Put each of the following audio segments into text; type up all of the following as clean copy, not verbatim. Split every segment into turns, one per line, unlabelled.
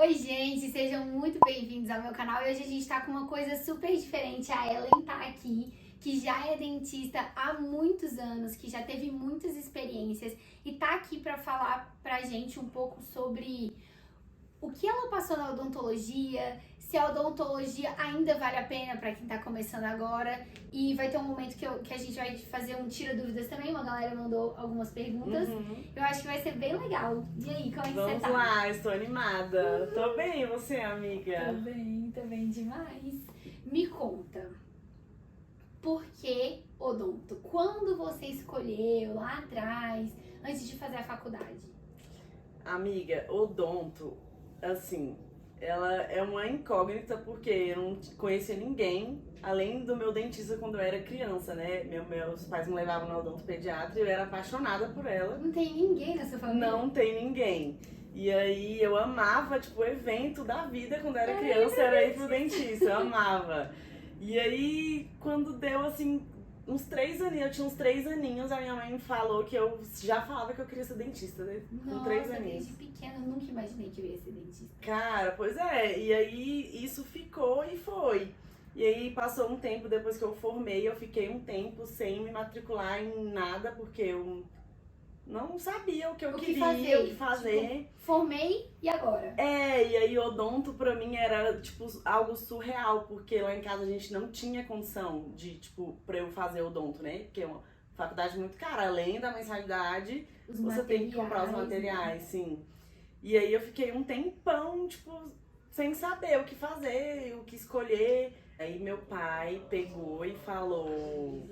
Oi, gente, sejam muito bem-vindos ao meu canal. E hoje a gente tá com uma coisa super diferente. A Ellen tá aqui, que já é dentista há muitos anos, que já teve muitas experiências e tá aqui pra falar pra gente um pouco sobre o que ela passou na odontologia, se a odontologia ainda vale a pena para quem tá começando agora. E vai ter um momento que a gente vai fazer um tira dúvidas também, uma galera mandou algumas perguntas. Eu acho que vai ser bem legal. E aí, como é que você tá?
Vamos lá, estou animada. Tô bem, e você, amiga?
Tô bem demais. Me conta, por que odonto? Quando você escolheu lá atrás, antes de fazer a faculdade?
Amiga, odonto, assim, ela é uma incógnita porque eu não conhecia ninguém, além do meu dentista quando eu era criança, né? Meus pais me levavam no odonto pediatra e eu era apaixonada por ela.
Não tem ninguém na sua família?
Não tem ninguém. E aí eu amava, tipo, o evento da vida quando eu era criança era ir pro dentista, eu amava. E aí, quando deu assim, uns 3 aninhos, eu tinha uns 3 aninhos, a minha mãe me falou que eu já falava que eu queria ser dentista, né? Com 3
Nossa,
aninhos.
desde pequena eu nunca imaginei que eu ia ser dentista.
Cara, pois é, e aí isso ficou e foi. E aí passou um tempo depois que eu formei, eu fiquei um tempo sem me matricular em nada, porque eu não sabia o que eu queria, o que fazer.
Tipo, formei e agora?
E aí odonto pra mim era, tipo, algo surreal, porque lá em casa a gente não tinha condição de, tipo, pra eu fazer odonto, né? Porque é uma faculdade muito cara, além da mensalidade, você tem que comprar os materiais, sim. E aí eu fiquei um tempão, tipo, sem saber o que fazer, o que escolher. Aí meu pai pegou e falou: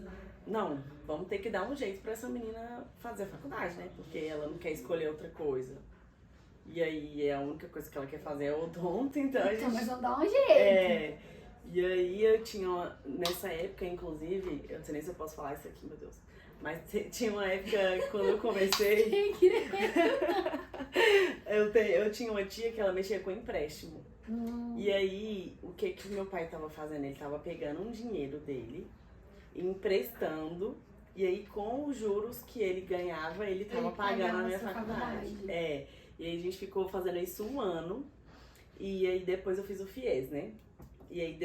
não, vamos ter que dar um jeito pra essa menina fazer a faculdade, né? Porque ela não quer escolher outra coisa. E aí a única coisa que ela quer fazer é odonto, então a gente...
Mas vamos dar um jeito.
E aí eu tinha, nessa época, inclusive, eu não sei nem se eu posso falar isso aqui, meu Deus. Mas tinha uma época quando eu comecei. Eu tinha uma tia que ela mexia com empréstimo. E aí, o que meu pai tava fazendo? Ele tava pegando um dinheiro dele, emprestando, e aí com os juros que ele ganhava, ele tava pagando a minha faculdade. E aí a gente ficou fazendo isso um ano, e aí depois eu fiz o FIES, né? E aí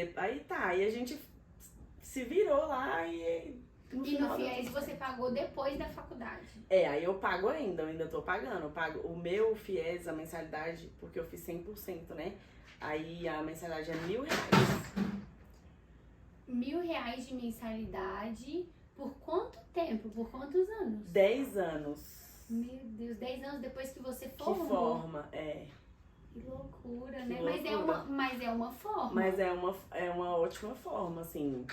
aí a gente se virou lá e...
No FIES você pagou depois da faculdade?
Aí eu pago ainda, eu ainda tô pagando. Eu pago o meu FIES, a mensalidade, porque eu fiz 100%, né? Aí a mensalidade é R$1.000.
R$1.000 de mensalidade, por quanto tempo? Por quantos anos?
10 anos.
Meu Deus, 10 anos depois que você formou.
Que forma,
Que loucura,
que
né?
loucura.
Mas é uma forma.
Mas é uma ótima forma, assim.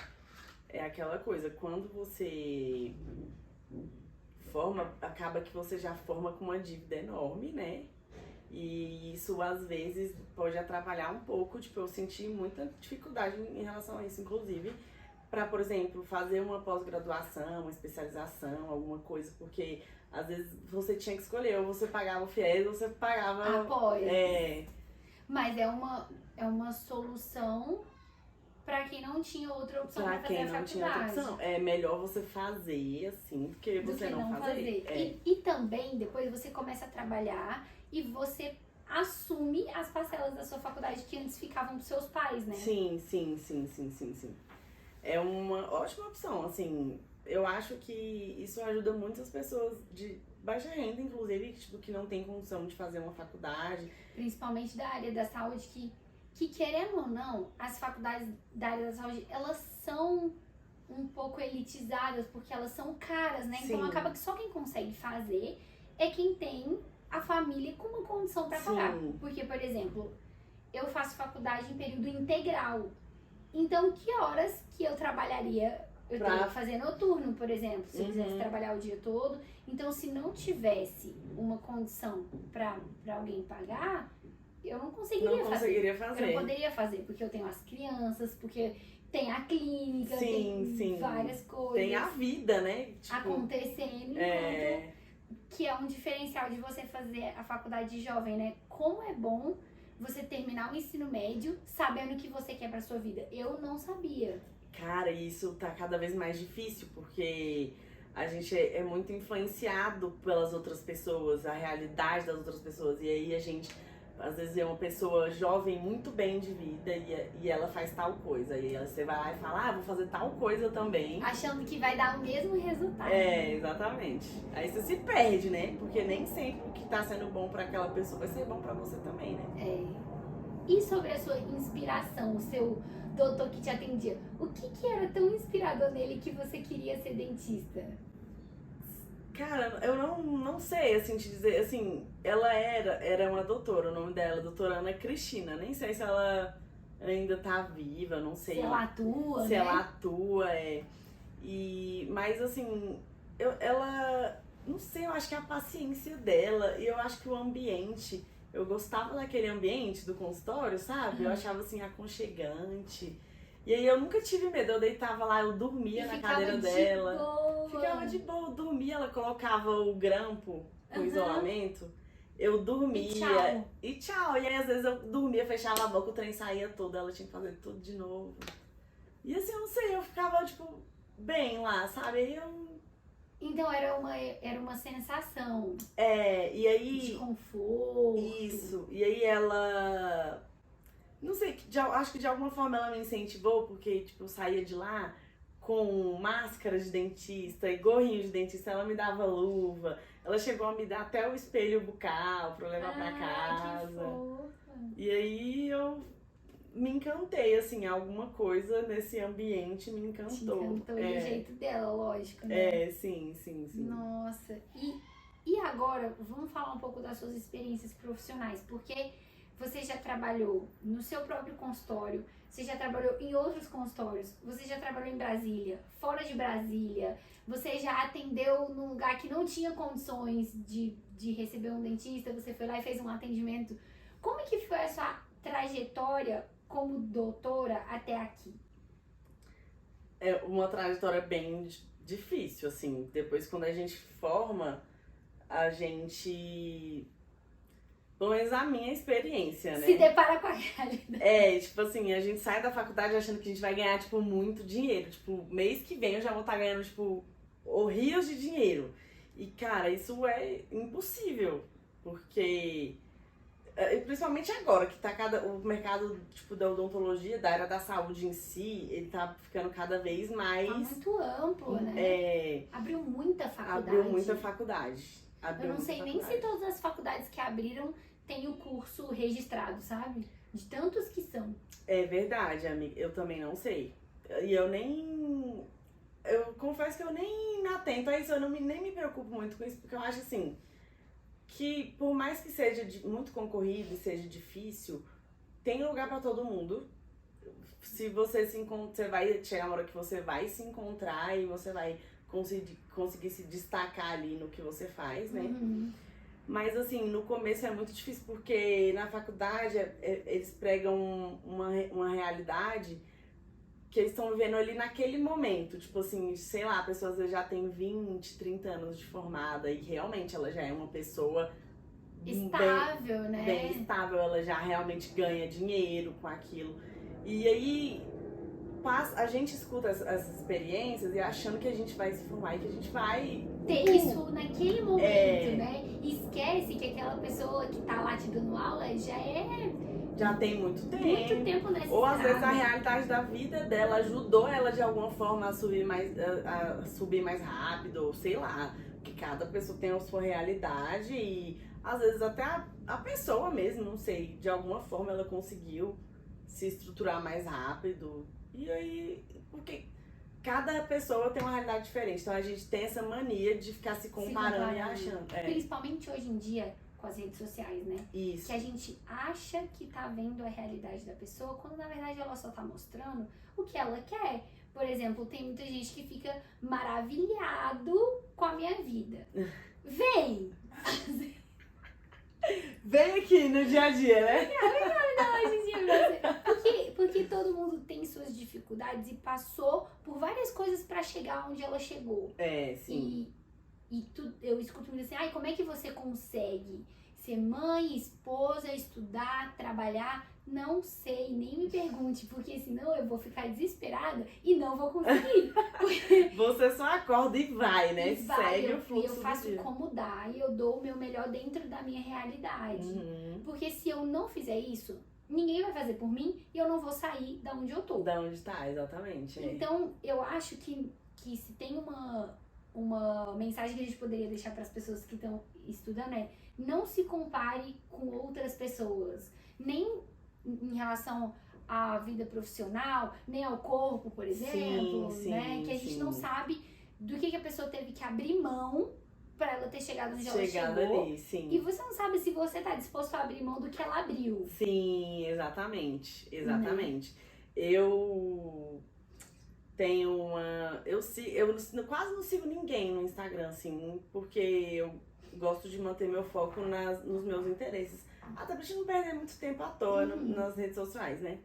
É aquela coisa, quando você forma, acaba que você já forma com uma dívida enorme, né? E isso às vezes pode atrapalhar um pouco, tipo, eu senti muita dificuldade em relação a isso, inclusive, para, por exemplo, fazer uma pós-graduação, uma especialização, alguma coisa, porque às vezes você tinha que escolher, ou você pagava o FIES, ou você pagava...
Após. Mas é uma solução pra quem não tinha outra opção pra fazer a faculdade.
Tinha outra opção. É melhor você fazer assim, porque você não fazer.
E também, depois você começa a trabalhar e você assume as parcelas da sua faculdade que antes ficavam dos seus pais, né?
Sim. É uma ótima opção, assim. Eu acho que isso ajuda muitas pessoas de baixa renda, inclusive, tipo, que não tem condição de fazer uma faculdade.
Principalmente da área da saúde, que querendo ou não, as faculdades da área da saúde, elas são um pouco elitizadas, porque elas são caras, né?
Sim.
Então acaba que só quem consegue fazer é quem tem a família com uma condição para pagar. Porque, por exemplo, eu faço faculdade em período integral. Então, que horas que eu trabalharia? Eu teria que fazer noturno, por exemplo, se eu quisesse trabalhar o dia todo. Então, se não tivesse uma condição para alguém pagar, eu não conseguiria fazer. Eu não poderia fazer, porque eu tenho as crianças, porque tem a clínica, tem várias coisas.
Tem a vida, né?
Tipo, acontecendo, que é um diferencial de você fazer a faculdade de jovem, né? Como é bom você terminar o ensino médio sabendo o que você quer pra sua vida. Eu não sabia.
Cara, isso tá cada vez mais difícil, porque a gente é muito influenciado pelas outras pessoas, a realidade das outras pessoas, e aí a gente às vezes é uma pessoa jovem muito bem de vida e ela faz tal coisa. E aí você vai lá e fala, ah, vou fazer tal coisa também.
Achando que vai dar o mesmo resultado.
É, exatamente. Aí você se perde, né? Porque nem sempre o que tá sendo bom pra aquela pessoa vai ser bom pra você também, né?
É. E sobre a sua inspiração, o seu doutor que te atendia, o que era tão inspirador nele que você queria ser dentista?
Cara, eu não sei, assim, te dizer, assim, ela era uma doutora, o nome dela, doutora Ana Cristina, nem sei se ela ainda tá viva, não sei.
Se ela atua,
Se
né?
ela atua, mas assim, ela, não sei, eu acho que a paciência dela, e eu acho que o ambiente, eu gostava daquele ambiente do consultório, sabe? Eu achava assim, aconchegante. E aí eu nunca tive medo, eu deitava lá, eu dormia na cadeira dela.
Boa.
Ficava de boa, eu dormia, ela colocava o grampo com isolamento, eu dormia e tchau. E aí às vezes eu dormia, fechava a boca, o trem saía todo, ela tinha que fazer tudo de novo. E assim, eu não sei, eu ficava tipo bem lá, sabe? Aí
Então era uma sensação
e aí
de conforto.
isso. E aí ela, não sei, acho que de alguma forma ela me incentivou, porque tipo, eu saía de lá com máscara de dentista e gorrinho de dentista, ela me dava luva, ela chegou a me dar até o espelho bucal pra eu levar pra casa.
Que fofa.
E aí eu me encantei, assim, alguma coisa nesse ambiente me encantou.
Te encantou do jeito dela, lógico, né?
Sim.
Nossa, e agora vamos falar um pouco das suas experiências profissionais, porque você já trabalhou no seu próprio consultório, você já trabalhou em outros consultórios, você já trabalhou em Brasília, fora de Brasília, você já atendeu num lugar que não tinha condições de receber um dentista, você foi lá e fez um atendimento. Como é que foi a sua trajetória como doutora até aqui?
É uma trajetória bem difícil, assim. Depois, quando a gente forma, a gente... Pelo menos a minha experiência, né?
Se depara com a realidade.
Tipo assim, a gente sai da faculdade achando que a gente vai ganhar, tipo, muito dinheiro. Tipo, mês que vem eu já vou estar ganhando, tipo, rios de dinheiro. E, cara, isso é impossível. Porque... Principalmente agora, que tá o mercado tipo, da odontologia, da área da saúde em si, ele tá ficando cada vez mais...
Tá muito amplo, né? Abriu muita faculdade. Eu não sei nem se todas as faculdades que abriram têm o curso registrado, sabe? De tantos que são.
É verdade, amiga. Eu também não sei. E eu confesso que eu nem me atento a isso, eu nem me preocupo muito com isso, porque eu acho assim... que por mais que seja muito concorrido e seja difícil, tem lugar pra todo mundo. Se você se encontra, você vai chegar uma hora que você vai se encontrar e você vai conseguir se destacar ali no que você faz, né?
Uhum.
Mas assim, no começo é muito difícil porque na faculdade eles pregam uma realidade que eles estão vivendo ali naquele momento. Tipo assim, sei lá, a pessoa às vezes já tem 20, 30 anos de formada e realmente ela já é uma pessoa
estável, né?
Bem estável, ela já realmente ganha dinheiro com aquilo. E aí a gente escuta as experiências e achando que a gente vai se formar e que a gente vai
ter isso naquele momento, né? E esquece que aquela pessoa que tá lá te dando aula
já tem muito tempo.
Muito tempo nessa
Ou às vezes a realidade da vida dela ajudou ela de alguma forma a subir mais rápido, ou sei lá. Porque cada pessoa tem a sua realidade e às vezes até a pessoa mesmo, não sei, de alguma forma ela conseguiu se estruturar mais rápido. E aí, porque cada pessoa tem uma realidade diferente. Então a gente tem essa mania de ficar se comparando e achando.
Principalmente hoje em dia, com as redes sociais, né?
Isso.
Que a gente acha que tá vendo a realidade da pessoa, quando na verdade ela só tá mostrando o que ela quer. Por exemplo, tem muita gente que fica maravilhado com a minha vida. Vem
aqui no dia a dia, né?
Porque todo mundo tem suas dificuldades e passou por várias coisas pra chegar onde ela chegou.
Sim.
Eu escuto muito assim, como é que você consegue ser mãe, esposa, estudar, trabalhar. Não sei, nem me pergunte, porque senão eu vou ficar desesperada e não vou conseguir.
Você só acorda e vai, né?
E vai,
Segue o fluxo
eu
do
faço
dia.
como dá e eu dou o meu melhor dentro da minha realidade. Porque se eu não fizer isso, ninguém vai fazer por mim e eu não vou sair da onde eu tô.
Da onde tá, exatamente.
Então, eu acho que se tem uma mensagem que a gente poderia deixar para as pessoas que estão estudando é: não se compare com outras pessoas, nem em relação à vida profissional, nem ao corpo, por exemplo,
Sim,
né? Que a gente não sabe do que a pessoa teve que abrir mão para ela ter chegado onde ela chegou.
Ali, sim.
E você não sabe se você tá disposto a abrir mão do que ela abriu.
Sim, exatamente. Exatamente. Eu tenho uma. Eu quase não sigo ninguém no Instagram, assim, porque eu gosto de manter meu foco nos meus interesses. Até pra gente não perder muito tempo à toa nas redes sociais, né?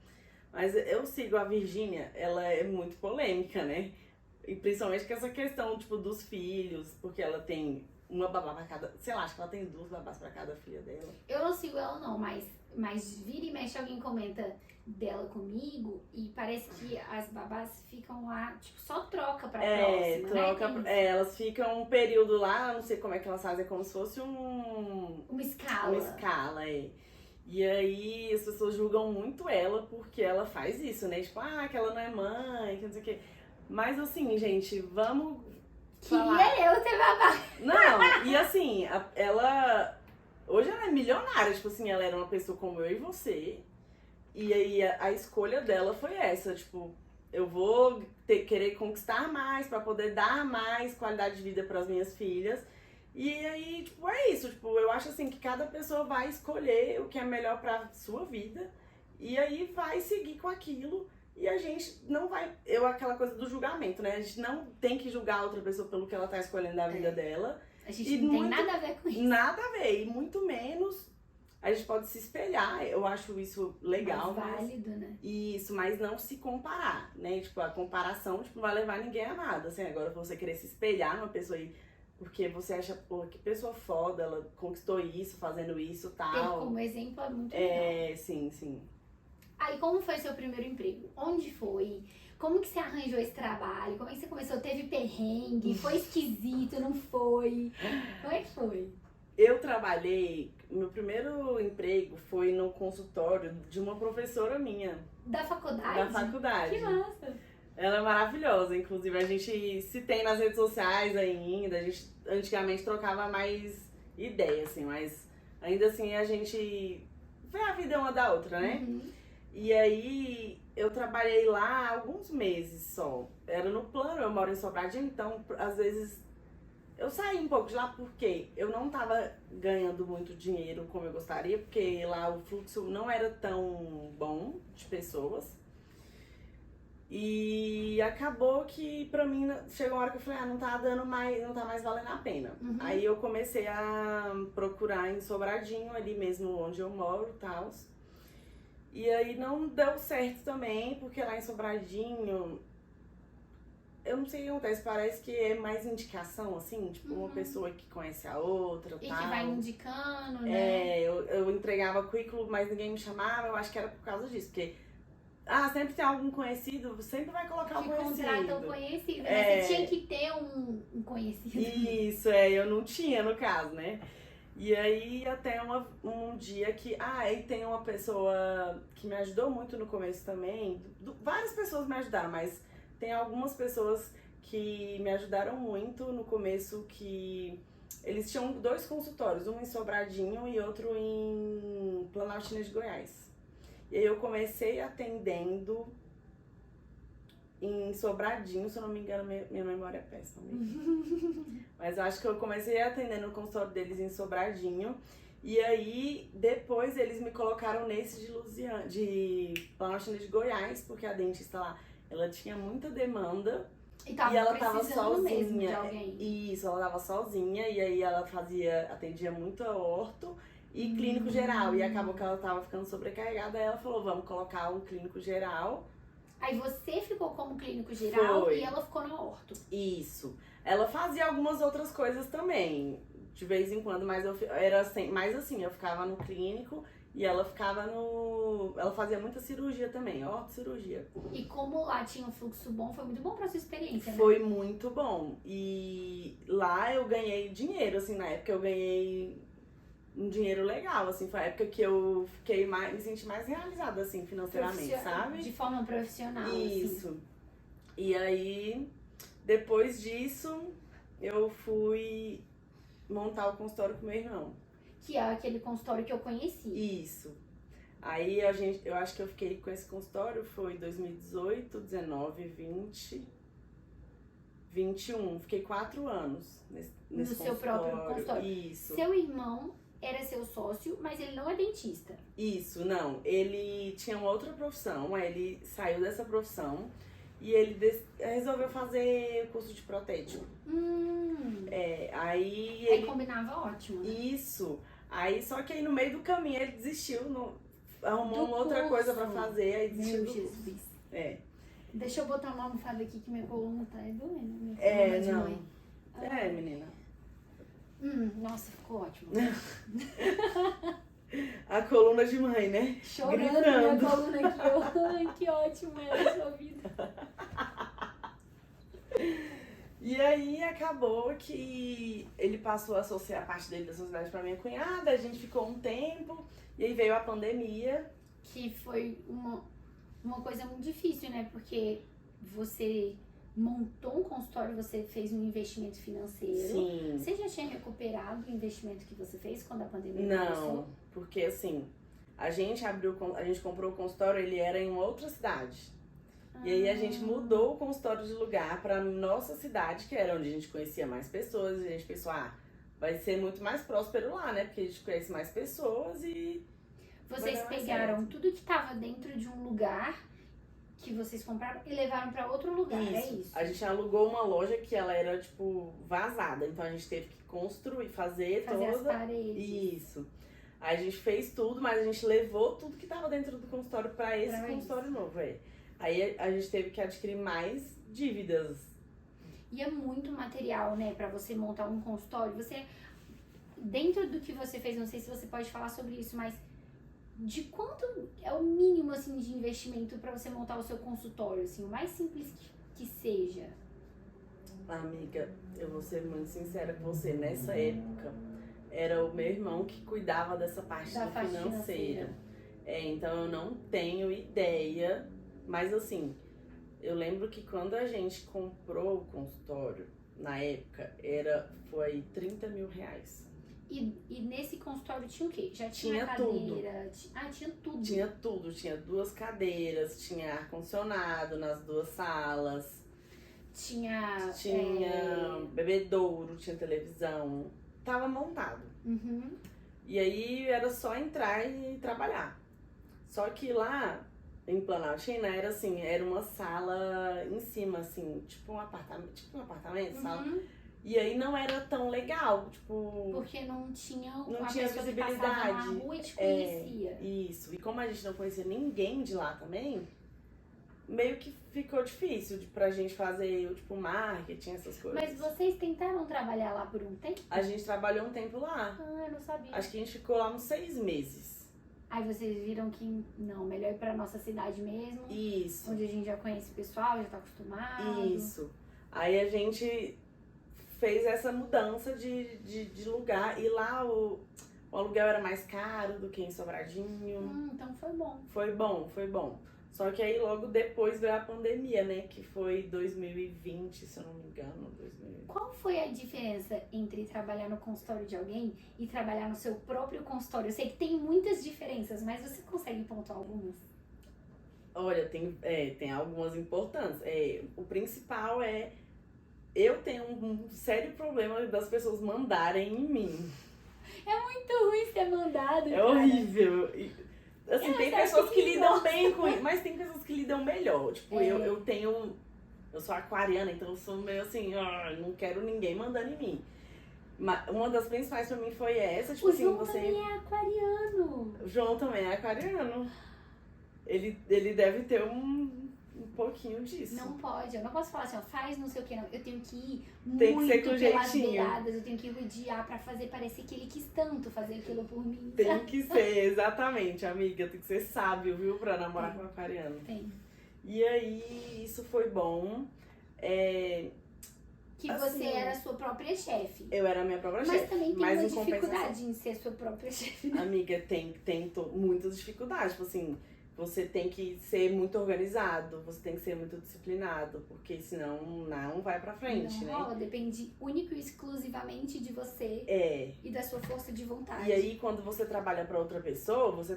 Mas eu sigo a Virgínia, ela é muito polêmica, né? E principalmente com essa questão, tipo, dos filhos, porque ela tem uma babá pra cada. Sei lá, acho que ela tem 2 babás pra cada filha dela.
Eu não sigo ela não, mas vira e mexe alguém comenta dela comigo e parece que as babás ficam lá, tipo, só troca pra próxima,
troca,
né?
elas ficam um período lá, não sei como é que elas fazem, é como se fosse
uma escala.
Uma escala, E aí as pessoas julgam muito ela porque ela faz isso, né? Tipo, que ela não é mãe, que não sei o quê. Mas assim, gente, vamos falar.
Queria eu ter babá.
Não, e assim, ela... Hoje ela é milionária, tipo assim, ela era uma pessoa como eu e você. E aí a escolha dela foi essa, tipo, eu vou querer conquistar mais pra poder dar mais qualidade de vida pras minhas filhas. E aí, tipo, é isso, tipo, eu acho assim que cada pessoa vai escolher o que é melhor pra sua vida e aí vai seguir com aquilo e a gente não vai, aquela coisa do julgamento, né? A gente não tem que julgar outra pessoa pelo que ela tá escolhendo da vida dela.
A gente não tem nada a ver com isso.
Nada a ver, e muito menos a gente pode se espelhar, eu acho isso legal.
Mais válido, né?
Isso, mas não se comparar, né? Tipo, a comparação, tipo, não vai levar ninguém a nada, assim, agora você querer se espelhar numa pessoa aí, porque você acha, pô, que pessoa foda, ela conquistou isso, fazendo isso, tal.
Ter como exemplo é muito legal.
Sim.
Aí, como foi seu primeiro emprego? Onde foi? Como que você arranjou esse trabalho? Como é que você começou? Teve perrengue? Foi esquisito? Não foi? Como é que foi?
Eu trabalhei, meu primeiro emprego foi no consultório de uma professora minha.
Da faculdade?
Da faculdade.
Que massa!
Ela é maravilhosa, inclusive a gente se tem nas redes sociais ainda, a gente antigamente trocava mais ideias, assim, mas ainda assim a gente vê a vida uma da outra, né? E aí eu trabalhei lá alguns meses só, era no plano, eu moro em Sobradinho, então às vezes eu saí um pouco de lá porque eu não tava ganhando muito dinheiro como eu gostaria, porque lá o fluxo não era tão bom de pessoas. E acabou que pra mim chegou uma hora que eu falei, não tá dando mais, não tá mais valendo a pena. Aí eu comecei a procurar em Sobradinho, ali mesmo onde eu moro e tal. E aí não deu certo também, porque lá em Sobradinho, eu não sei o que acontece, parece que é mais indicação, assim, tipo, uma pessoa que conhece a outra e
tal.
E
que vai indicando, né?
Eu entregava currículo, mas ninguém me chamava, eu acho que era por causa disso, porque sempre tem algum conhecido, sempre vai colocar um conhecido.
Contrata um conhecido, né? Você tinha que ter um conhecido.
Isso, eu não tinha no caso, né? E aí até um dia que, aí tem uma pessoa que me ajudou muito no começo também, várias pessoas me ajudaram, mas tem algumas pessoas que me ajudaram muito no começo, que eles tinham 2 consultórios, um em Sobradinho e outro em Planaltina de Goiás. E aí eu comecei atendendo em Sobradinho, se eu não me engano, minha memória é péssima. Mas eu acho que eu comecei atendendo no consultório deles em Sobradinho. E aí, depois eles me colocaram nesse de Planaltina de Goiás, porque a dentista lá, ela tinha muita demanda.
E ela tava sozinha. Mesmo de alguém.
Isso, ela tava sozinha, e aí ela atendia muito a orto e clínico geral. E acabou que ela tava ficando sobrecarregada, aí ela falou, vamos colocar um clínico geral.
Aí você ficou como clínico geral e ela ficou na orto.
Isso. Ela fazia algumas outras coisas também. de vez em quando, mas era assim, mais assim, eu ficava no clínico e ela ficava no... Ela fazia muita cirurgia também, cirurgia.
E como lá tinha um fluxo bom, foi muito bom pra sua experiência, né?
Foi muito bom. E lá eu ganhei dinheiro, assim, na época eu ganhei um dinheiro legal, assim, foi a época que eu fiquei mais, me senti mais realizada, assim, financeiramente, sabe?
De forma profissional,
Isso.
Assim.
E aí, depois disso, eu fui montar o consultório com meu irmão.
Que é aquele consultório que eu conheci.
Isso. Aí eu acho que eu fiquei com esse consultório, foi 2018, 19, 20, 21. Fiquei 4 anos nesse
no seu próprio consultório.
Isso.
Seu irmão era seu sócio, mas ele não é dentista.
Isso, não. Ele tinha uma outra profissão, aí ele saiu dessa profissão e ele resolveu fazer curso de protético. Aí ele...
combinava ótimo, né?
Isso. Aí, só que aí no meio do caminho ele desistiu, arrumou uma outra
curso.
coisa pra fazer, aí desistiu.
Meu Jesus. Deixa eu botar uma almofada aqui que minha coluna tá doendo.
Não. Menina.
Nossa, ficou ótimo.
A coluna de mãe, né?
Chorando
gritando.
minha coluna aqui. Ai, que ótimo é a sua vida.
E aí acabou que ele passou a associar a parte dele da sociedade pra minha cunhada, a gente ficou um tempo, e aí veio a pandemia.
Que foi uma coisa muito difícil, né? Porque você montou um consultório, você fez um investimento financeiro.
Sim.
Você já tinha recuperado o investimento que você fez quando a pandemia começou?
Não, porque assim, a gente comprou o consultório, ele era em outra cidade. E aí a gente mudou o consultório de lugar pra nossa cidade, que era onde a gente conhecia mais pessoas, e a gente pensou, vai ser muito mais próspero lá, né? Porque a gente conhece mais pessoas e...
Vocês pegaram tudo que tava dentro de um lugar que vocês compraram e levaram pra outro lugar, é isso?
A gente alugou uma loja que ela era, tipo, vazada, então a gente teve que construir, fazer toda...
as paredes.
Isso. Aí a gente fez tudo, mas a gente levou tudo que tava dentro do consultório pra esse consultório novo, Aí a gente teve que adquirir mais dívidas.
E é muito material, né, pra você montar um consultório. Você, dentro do que você fez, não sei se você pode falar sobre isso, mas de quanto é o mínimo, assim, de investimento pra você montar o seu consultório, assim, o mais simples que seja?
Amiga, eu vou ser muito sincera com você, nessa época, era o meu irmão que cuidava dessa parte financeira. Então eu não tenho ideia. Mas assim, eu lembro que quando a gente comprou o consultório, na época, foi 30 mil reais.
E nesse consultório tinha o quê? Já
tinha
cadeira?
Tudo.
Tinha tudo.
Tinha tudo. Tinha 2 cadeiras, tinha ar-condicionado nas 2 salas.
Tinha
bebedouro, tinha televisão. Tava montado. E aí era só entrar e trabalhar. Só que lá... Em Planaltina era assim, era uma sala em cima, assim, tipo um apartamento, sala. E aí não era tão legal, tipo...
Porque não tinha
visibilidade.
Que passava na rua e te conhecia.
Isso, e como a gente não conhecia ninguém de lá também, meio que ficou difícil pra gente fazer, tipo, marketing, essas coisas.
Mas vocês tentaram trabalhar lá por um tempo?
A gente trabalhou um tempo lá.
Eu não sabia.
Acho que a gente ficou lá uns 6 meses.
Aí vocês viram que, não, melhor ir pra nossa cidade mesmo.
Isso.
Onde a gente já conhece o pessoal, já tá acostumado.
Isso. Aí a gente fez essa mudança de lugar. E lá o aluguel era mais caro do que em Sobradinho.
Então foi bom.
Foi bom. Só que aí logo depois veio a pandemia, né? Que foi 2020, se eu não me engano. 2020.
Qual foi a diferença entre trabalhar no consultório de alguém e trabalhar no seu próprio consultório? Eu sei que tem muitas diferenças, mas você consegue pontuar algumas?
Olha, tem algumas importantes. O principal eu tenho um sério problema das pessoas mandarem em mim.
É muito ruim ser mandado,
cara. Horrível. Assim, tem pessoas que lidam bem com isso, mas tem pessoas que lidam melhor. Tipo, eu sou aquariana, então eu sou meio assim, não quero ninguém mandando em mim. Mas uma das principais pra mim foi essa, tipo assim,
João também é aquariano.
O João também é aquariano. Ele deve ter um pouquinho disso.
Não pode, eu não posso falar assim, ó, faz não sei o que, não. Eu tenho que ir
Tem que
muito
ser com
pelas
jeitinho.
beiradas, eu tenho que rodear pra fazer parecer que ele quis tanto fazer aquilo por mim.
Tem que ser, exatamente, amiga. Tem que ser sábio, viu? Pra namorar com aquariano.
Tem.
E aí, isso foi bom.
Que
Assim,
você era a sua própria chefe.
Eu era a minha própria
Mas
chefe.
também tem
mas
uma
em compensação-
dificuldade em ser sua própria chefe. Né?
Amiga, tem muitas dificuldades. Tipo assim, você tem que ser muito organizado, você tem que ser muito disciplinado, porque senão não vai pra frente,
Não
né?
rola, depende único e exclusivamente de você e da sua força de vontade.
E aí, quando você trabalha pra outra pessoa, você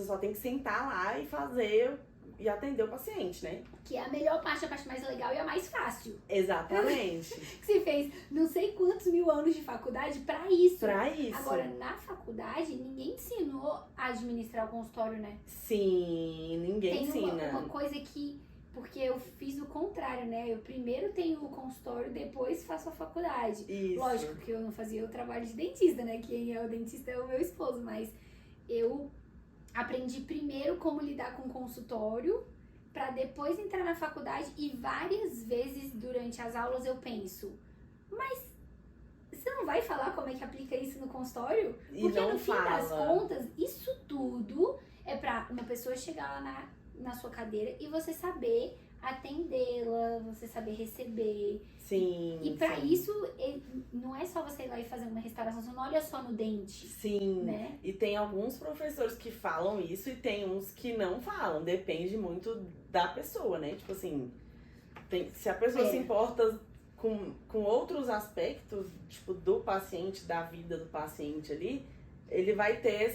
só tem que sentar lá e fazer e atender o paciente, né?
Que é a melhor parte, a parte mais legal e a mais fácil.
Exatamente.
Que você fez não sei quantos mil anos de faculdade pra isso.
Pra isso.
Agora, na faculdade, ninguém ensinou a administrar o consultório, né?
Sim, ninguém
Tem
ensina.
uma coisa que... Porque eu fiz o contrário, né? Eu primeiro tenho o consultório, depois faço a faculdade.
Isso.
Lógico que eu não fazia o trabalho de dentista, né? Quem é o dentista é o meu esposo. Mas eu aprendi primeiro como lidar com o consultório, pra depois entrar na faculdade. E várias vezes durante as aulas eu penso, mas você não vai falar como é que aplica isso no consultório?
E
Porque
não
no fim
fala.
das contas, isso tudo é pra uma pessoa chegar lá na sua cadeira e você saber atendê-la, você saber receber.
Sim.
E pra
sim.
isso, não é só você ir lá e fazer uma restauração, você não olha só no dente,
Sim.
né?
E tem alguns professores que falam isso e tem uns que não falam. Depende muito da pessoa, né? Tipo assim, se a pessoa se importa com outros aspectos, tipo, do paciente, da vida do paciente ali, ele vai ter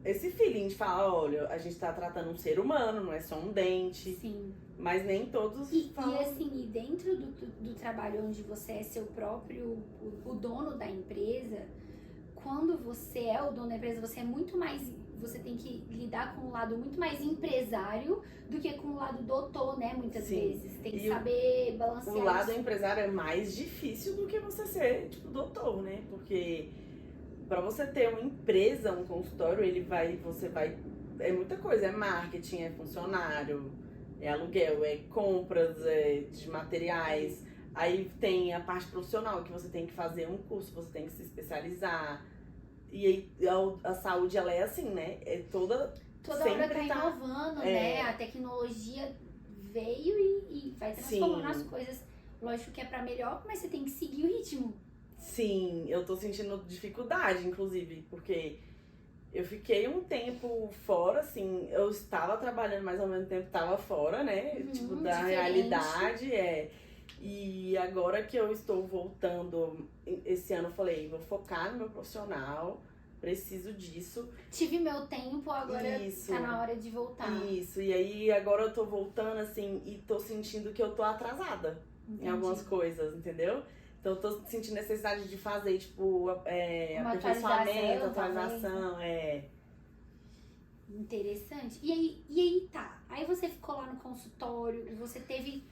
esse feeling de falar, olha, a gente tá tratando um ser humano, não é só um dente.
Sim.
Mas nem todos falam.
E assim, e dentro do trabalho onde você é seu próprio, o dono da empresa, quando você é o dono da empresa, você é muito mais, você tem que lidar com um lado muito mais empresário do que com o lado doutor, né, muitas
Sim.
vezes. Tem que
E
saber balancear
O lado
isso.
empresário é mais difícil do que você ser, tipo, doutor, né? Porque pra você ter uma empresa, um consultório, é muita coisa, é marketing, é funcionário, é aluguel, é compras de materiais, aí tem a parte profissional que você tem que fazer um curso, você tem que se especializar. E aí a saúde, ela é assim, né? É toda
Toda hora tá inovando, né? A tecnologia veio e vai transformando as coisas. Lógico que é pra melhor, mas você tem que seguir o ritmo.
Sim, eu tô sentindo dificuldade, inclusive, porque eu fiquei um tempo fora, assim, eu estava trabalhando, mas ao mesmo tempo estava fora, né? Tipo, da
diferente.
realidade, E agora que eu estou voltando, esse ano eu falei, vou focar no meu profissional, preciso disso.
Tive meu tempo, agora tá na hora de voltar.
Isso, e aí agora eu tô voltando, assim, e tô sentindo que eu tô atrasada em algumas coisas, entendeu? Então eu tô sentindo necessidade de fazer, tipo, aperfeiçoamento, atualização,
Interessante. E aí tá. Aí você ficou lá no consultório, você teve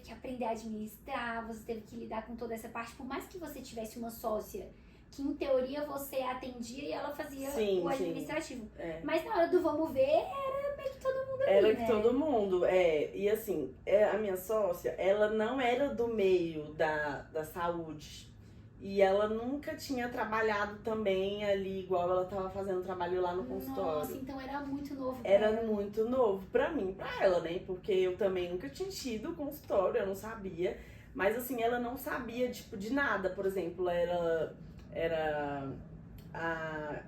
que aprender a administrar, você teve que lidar com toda essa parte, por mais que você tivesse uma sócia que em teoria você atendia e ela fazia o administrativo. Mas na hora do vamos ver, era meio que todo mundo ali,
Era
né?
que todo mundo, E assim, a minha sócia, ela não era do meio da saúde. E ela nunca tinha trabalhado também ali, igual ela tava fazendo trabalho lá no consultório.
Nossa, então era muito novo pra
Era
ela.
muito novo pra mim, pra ela, né? Porque eu também nunca tinha tido consultório, eu não sabia. Mas assim, ela não sabia, tipo, de nada. Por exemplo, era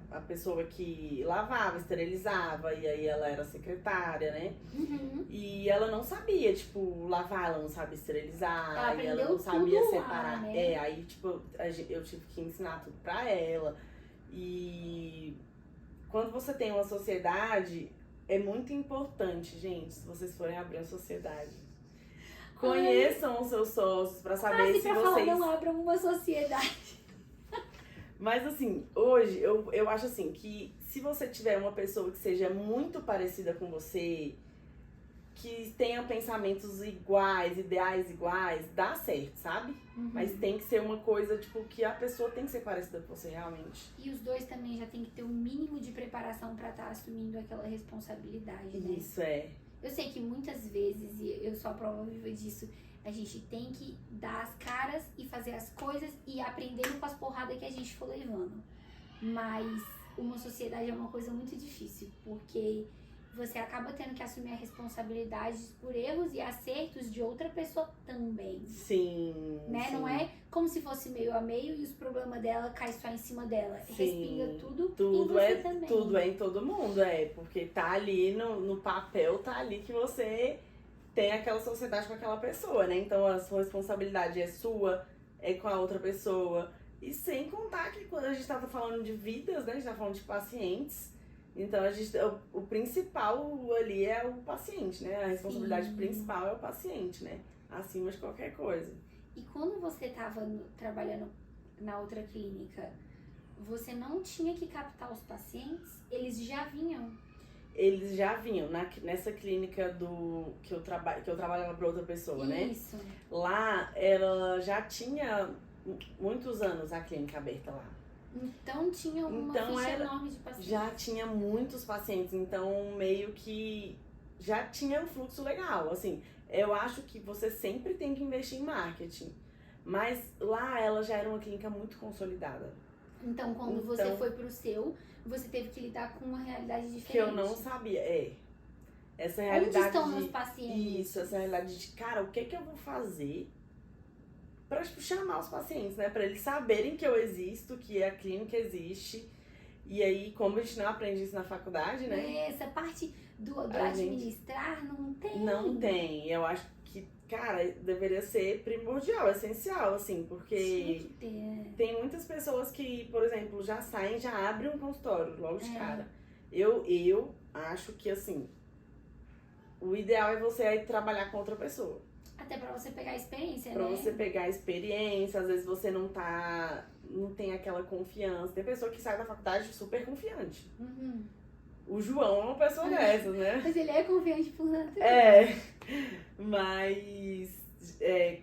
a pessoa que lavava, esterilizava, e aí ela era secretária, né?
Uhum.
E ela não sabia, tipo, lavar, ela não sabia esterilizar,
Ela
e ela não
aprendeu
sabia
tudo lá,
separar.
né?
Aí, tipo, eu tive que ensinar tudo pra ela. E quando você tem uma sociedade, é muito importante, gente, se vocês forem abrir uma sociedade. Conheçam os seus sócios pra saber se
pra
vocês...
falar, não abram uma sociedade.
Mas assim, hoje eu acho assim que se você tiver uma pessoa que seja muito parecida com você, que tenha pensamentos iguais, ideais iguais, dá certo, sabe?
Uhum.
Mas tem que ser uma coisa, tipo, que a pessoa tem que ser parecida com você realmente.
E os dois também já tem que ter um mínimo de preparação pra estar assumindo aquela responsabilidade, né?
Isso,
Eu sei que muitas vezes, e eu sou a prova viva disso, a gente tem que dar as caras e fazer as coisas e aprendendo com as porradas que a gente for levando. Mas uma sociedade é uma coisa muito difícil, porque você acaba tendo que assumir a responsabilidade por erros e acertos de outra pessoa também.
Sim.
Né?
Sim.
Não é como se fosse meio a meio e os problemas dela caem só em cima dela.
Sim.
Respinga tudo em
Tudo
você também.
tudo é em todo mundo, porque tá ali no papel, tá ali que você tem aquela sociedade com aquela pessoa, né? Então a sua responsabilidade é sua, é com a outra pessoa. E sem contar que quando a gente tava falando de vidas, né? A gente tá falando de pacientes. Então o principal ali é o paciente, né? A responsabilidade principal é o paciente, né? Acima de qualquer coisa.
E quando você tava trabalhando na outra clínica, você não tinha que captar os pacientes? Eles já vinham?
Eles já vinham nessa clínica que eu trabalhava para outra pessoa, né?
Isso.
Lá, ela já tinha muitos anos a clínica aberta lá.
Então tinha uma ficha enorme de pacientes.
Já tinha muitos pacientes, então meio que já tinha um fluxo legal, assim. Eu acho que você sempre tem que investir em marketing, mas lá ela já era uma clínica muito consolidada.
Então quando você foi pro seu, você teve que lidar com uma realidade diferente.
Que eu não sabia, essa realidade.
Onde estão meus pacientes?
Isso, essa realidade de, cara, o que eu vou fazer pra, tipo, chamar os pacientes, né? Pra eles saberem que eu existo, que a clínica existe. E aí, como a gente não aprende isso na faculdade, né?
Essa parte do administrar não tem.
Não tem. Eu acho que, cara, deveria ser primordial, essencial, assim, porque tem muitas pessoas que, por exemplo, já saem, já abrem um consultório logo de cara. Eu acho que, assim, o ideal é você ir trabalhar com outra pessoa.
Até pra você pegar a experiência,
pra
né?
Pra você pegar a experiência, às vezes você não tem aquela confiança. Tem pessoa que sai da faculdade super confiante.
Uhum.
O João é uma pessoa dessas, né?
Mas ele é confiante por natureza.
Mas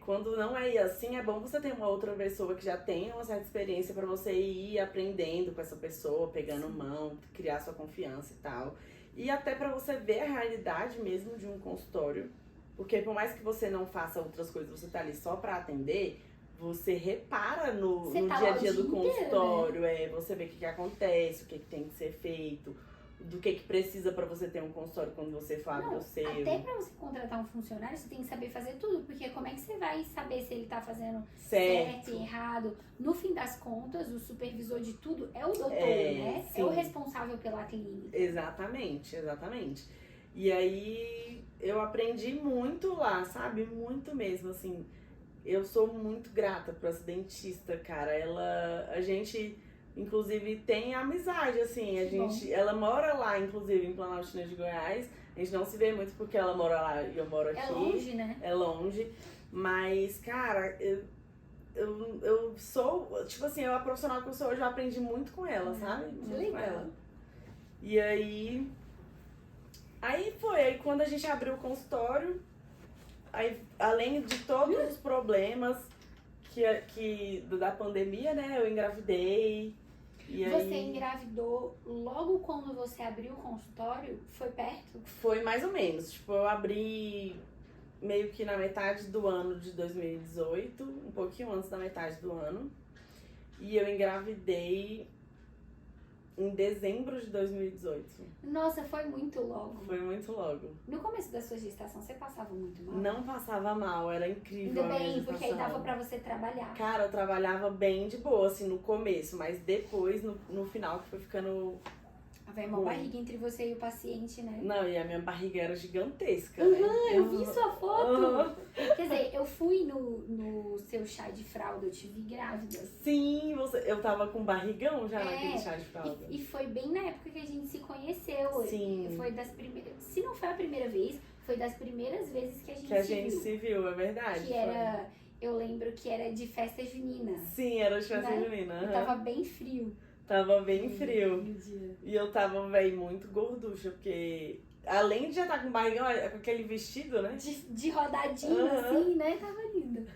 quando não é assim, é bom você ter uma outra pessoa que já tem uma certa experiência pra você ir aprendendo com essa pessoa, pegando mão, criar sua confiança e tal. E até pra você ver a realidade mesmo de um consultório. Porque por mais que você não faça outras coisas, você tá ali só pra atender, você repara no dia a dia do consultório, né? Você vê o que acontece, o que tem que ser feito, do que precisa pra você ter um consultório quando você for abrir o seu.
Até pra você contratar um funcionário, você tem que saber fazer tudo, porque como é que você vai saber se ele tá fazendo certo e errado? No fim das contas, o supervisor de tudo é o doutor, né?
Sim.
É o responsável pela clínica.
Exatamente. E aí eu aprendi muito lá, sabe? Muito mesmo, assim. Eu sou muito grata pra essa dentista, cara. A gente, inclusive, tem amizade, assim. Ela mora lá, inclusive, em Planaltina de Goiás. A gente não se vê muito porque ela mora lá e eu moro aqui.
É longe, né?
É longe. Mas, cara, eu sou, tipo assim, a profissional que eu sou hoje, eu aprendi muito com ela, sabe? Muito
legal.
com ela. E aí quando a gente abriu o consultório, aí, além de todos os problemas da pandemia, né, eu engravidei. E
você engravidou logo quando você abriu o consultório? Foi perto?
Foi mais ou menos, tipo, eu abri meio que na metade do ano de 2018, um pouquinho antes da metade do ano. E eu engravidei em dezembro de 2018.
Nossa, foi muito logo.
Foi muito logo.
No começo da sua gestação, você passava muito mal?
Não passava mal, era incrível.
Ainda bem, porque aí dava pra você trabalhar.
Cara, eu trabalhava bem de boa, assim, no começo, mas depois, no final, que foi ficando...
Vai uma barriga entre você e o paciente, né?
Não, e a minha barriga era gigantesca, né?
Eu vi sua foto! Quer dizer, eu fui no seu chá de fralda, eu te vi grávida.
Sim, eu tava com barrigão já naquele chá de fralda.
E foi bem na época que a gente se conheceu.
Sim.
Foi das primeiras... Se não foi a primeira vez, foi das primeiras vezes que a gente
se viu, é verdade.
Que era... Eu lembro que era de festa junina.
Sim, era de festa junina.
E tava bem frio.
Tava bem frio. E eu tava, véi, muito gorducha, porque além de já estar com barrigão, com aquele vestido, né?
De rodadinho, assim, né? Tava linda.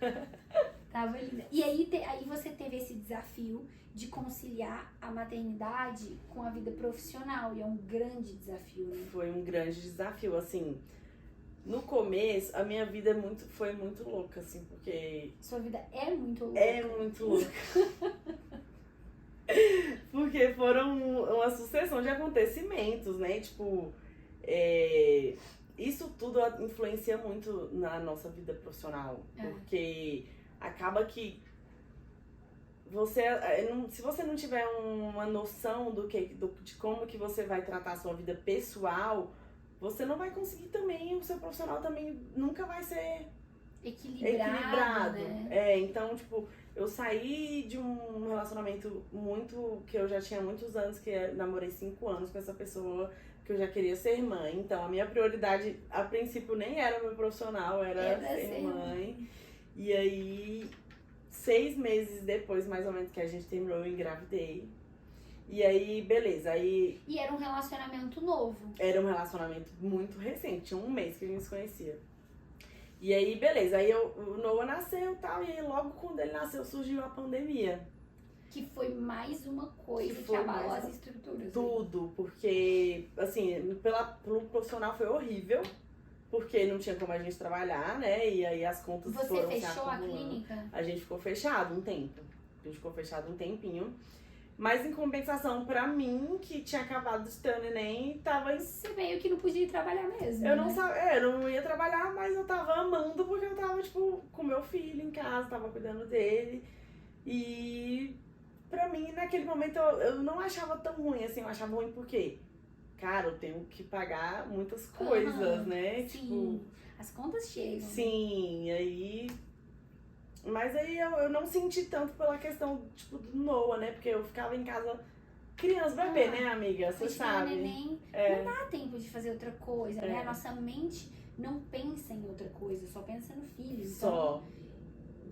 Tava linda. E aí você teve esse desafio de conciliar a maternidade com a vida profissional. E é um grande desafio, né?
Foi um grande desafio, assim. No começo, a minha vida foi muito louca, assim, porque...
Sua vida é muito louca.
É muito louca. Porque foram uma sucessão de acontecimentos, né? Tipo, isso tudo influencia muito na nossa vida profissional. Porque acaba que se você não tiver uma noção de como que você vai tratar a sua vida pessoal, você não vai conseguir também, o seu profissional também nunca vai ser equilibrado.
Né?
Então, tipo, eu saí de um relacionamento que eu já tinha muitos anos, namorei 5 anos com essa pessoa, que eu já queria ser mãe. Então, a minha prioridade, a princípio, nem era o meu profissional, era ser mãe. E aí, 6 meses depois, mais ou menos, que a gente terminou, eu engravidei. E aí, beleza, aí...
E era um relacionamento novo.
Era um relacionamento muito recente, tinha 1 mês que a gente se conhecia. E aí, beleza, aí o Noah nasceu e tal, e aí logo quando ele nasceu surgiu a pandemia.
Que foi mais uma coisa que abalou as estruturas.
Tudo, porque, assim, pelo profissional foi horrível, porque não tinha como a gente trabalhar, né, e aí as contas foram se acumulando.
Você fechou a clínica?
A gente ficou fechado um tempo, um tempinho. Mas em compensação pra mim, que tinha acabado de ter o neném, tava...
Você meio que não podia ir trabalhar mesmo,
eu não sabia, eu não ia trabalhar, mas eu tava amando porque eu tava, tipo, com meu filho em casa, tava cuidando dele. E pra mim, naquele momento, eu não achava tão ruim, assim, eu achava ruim porque, cara, eu tenho que pagar muitas coisas, né?
Sim,
tipo,
as contas chegam.
Sim, aí... Mas aí eu não senti tanto pela questão, tipo, do Noah, né? Porque eu ficava em casa, criança, bebê, né, amiga? Você sabe.
Neném, não dá tempo de fazer outra coisa, né? A nossa mente não pensa em outra coisa, só pensa no filho. Então,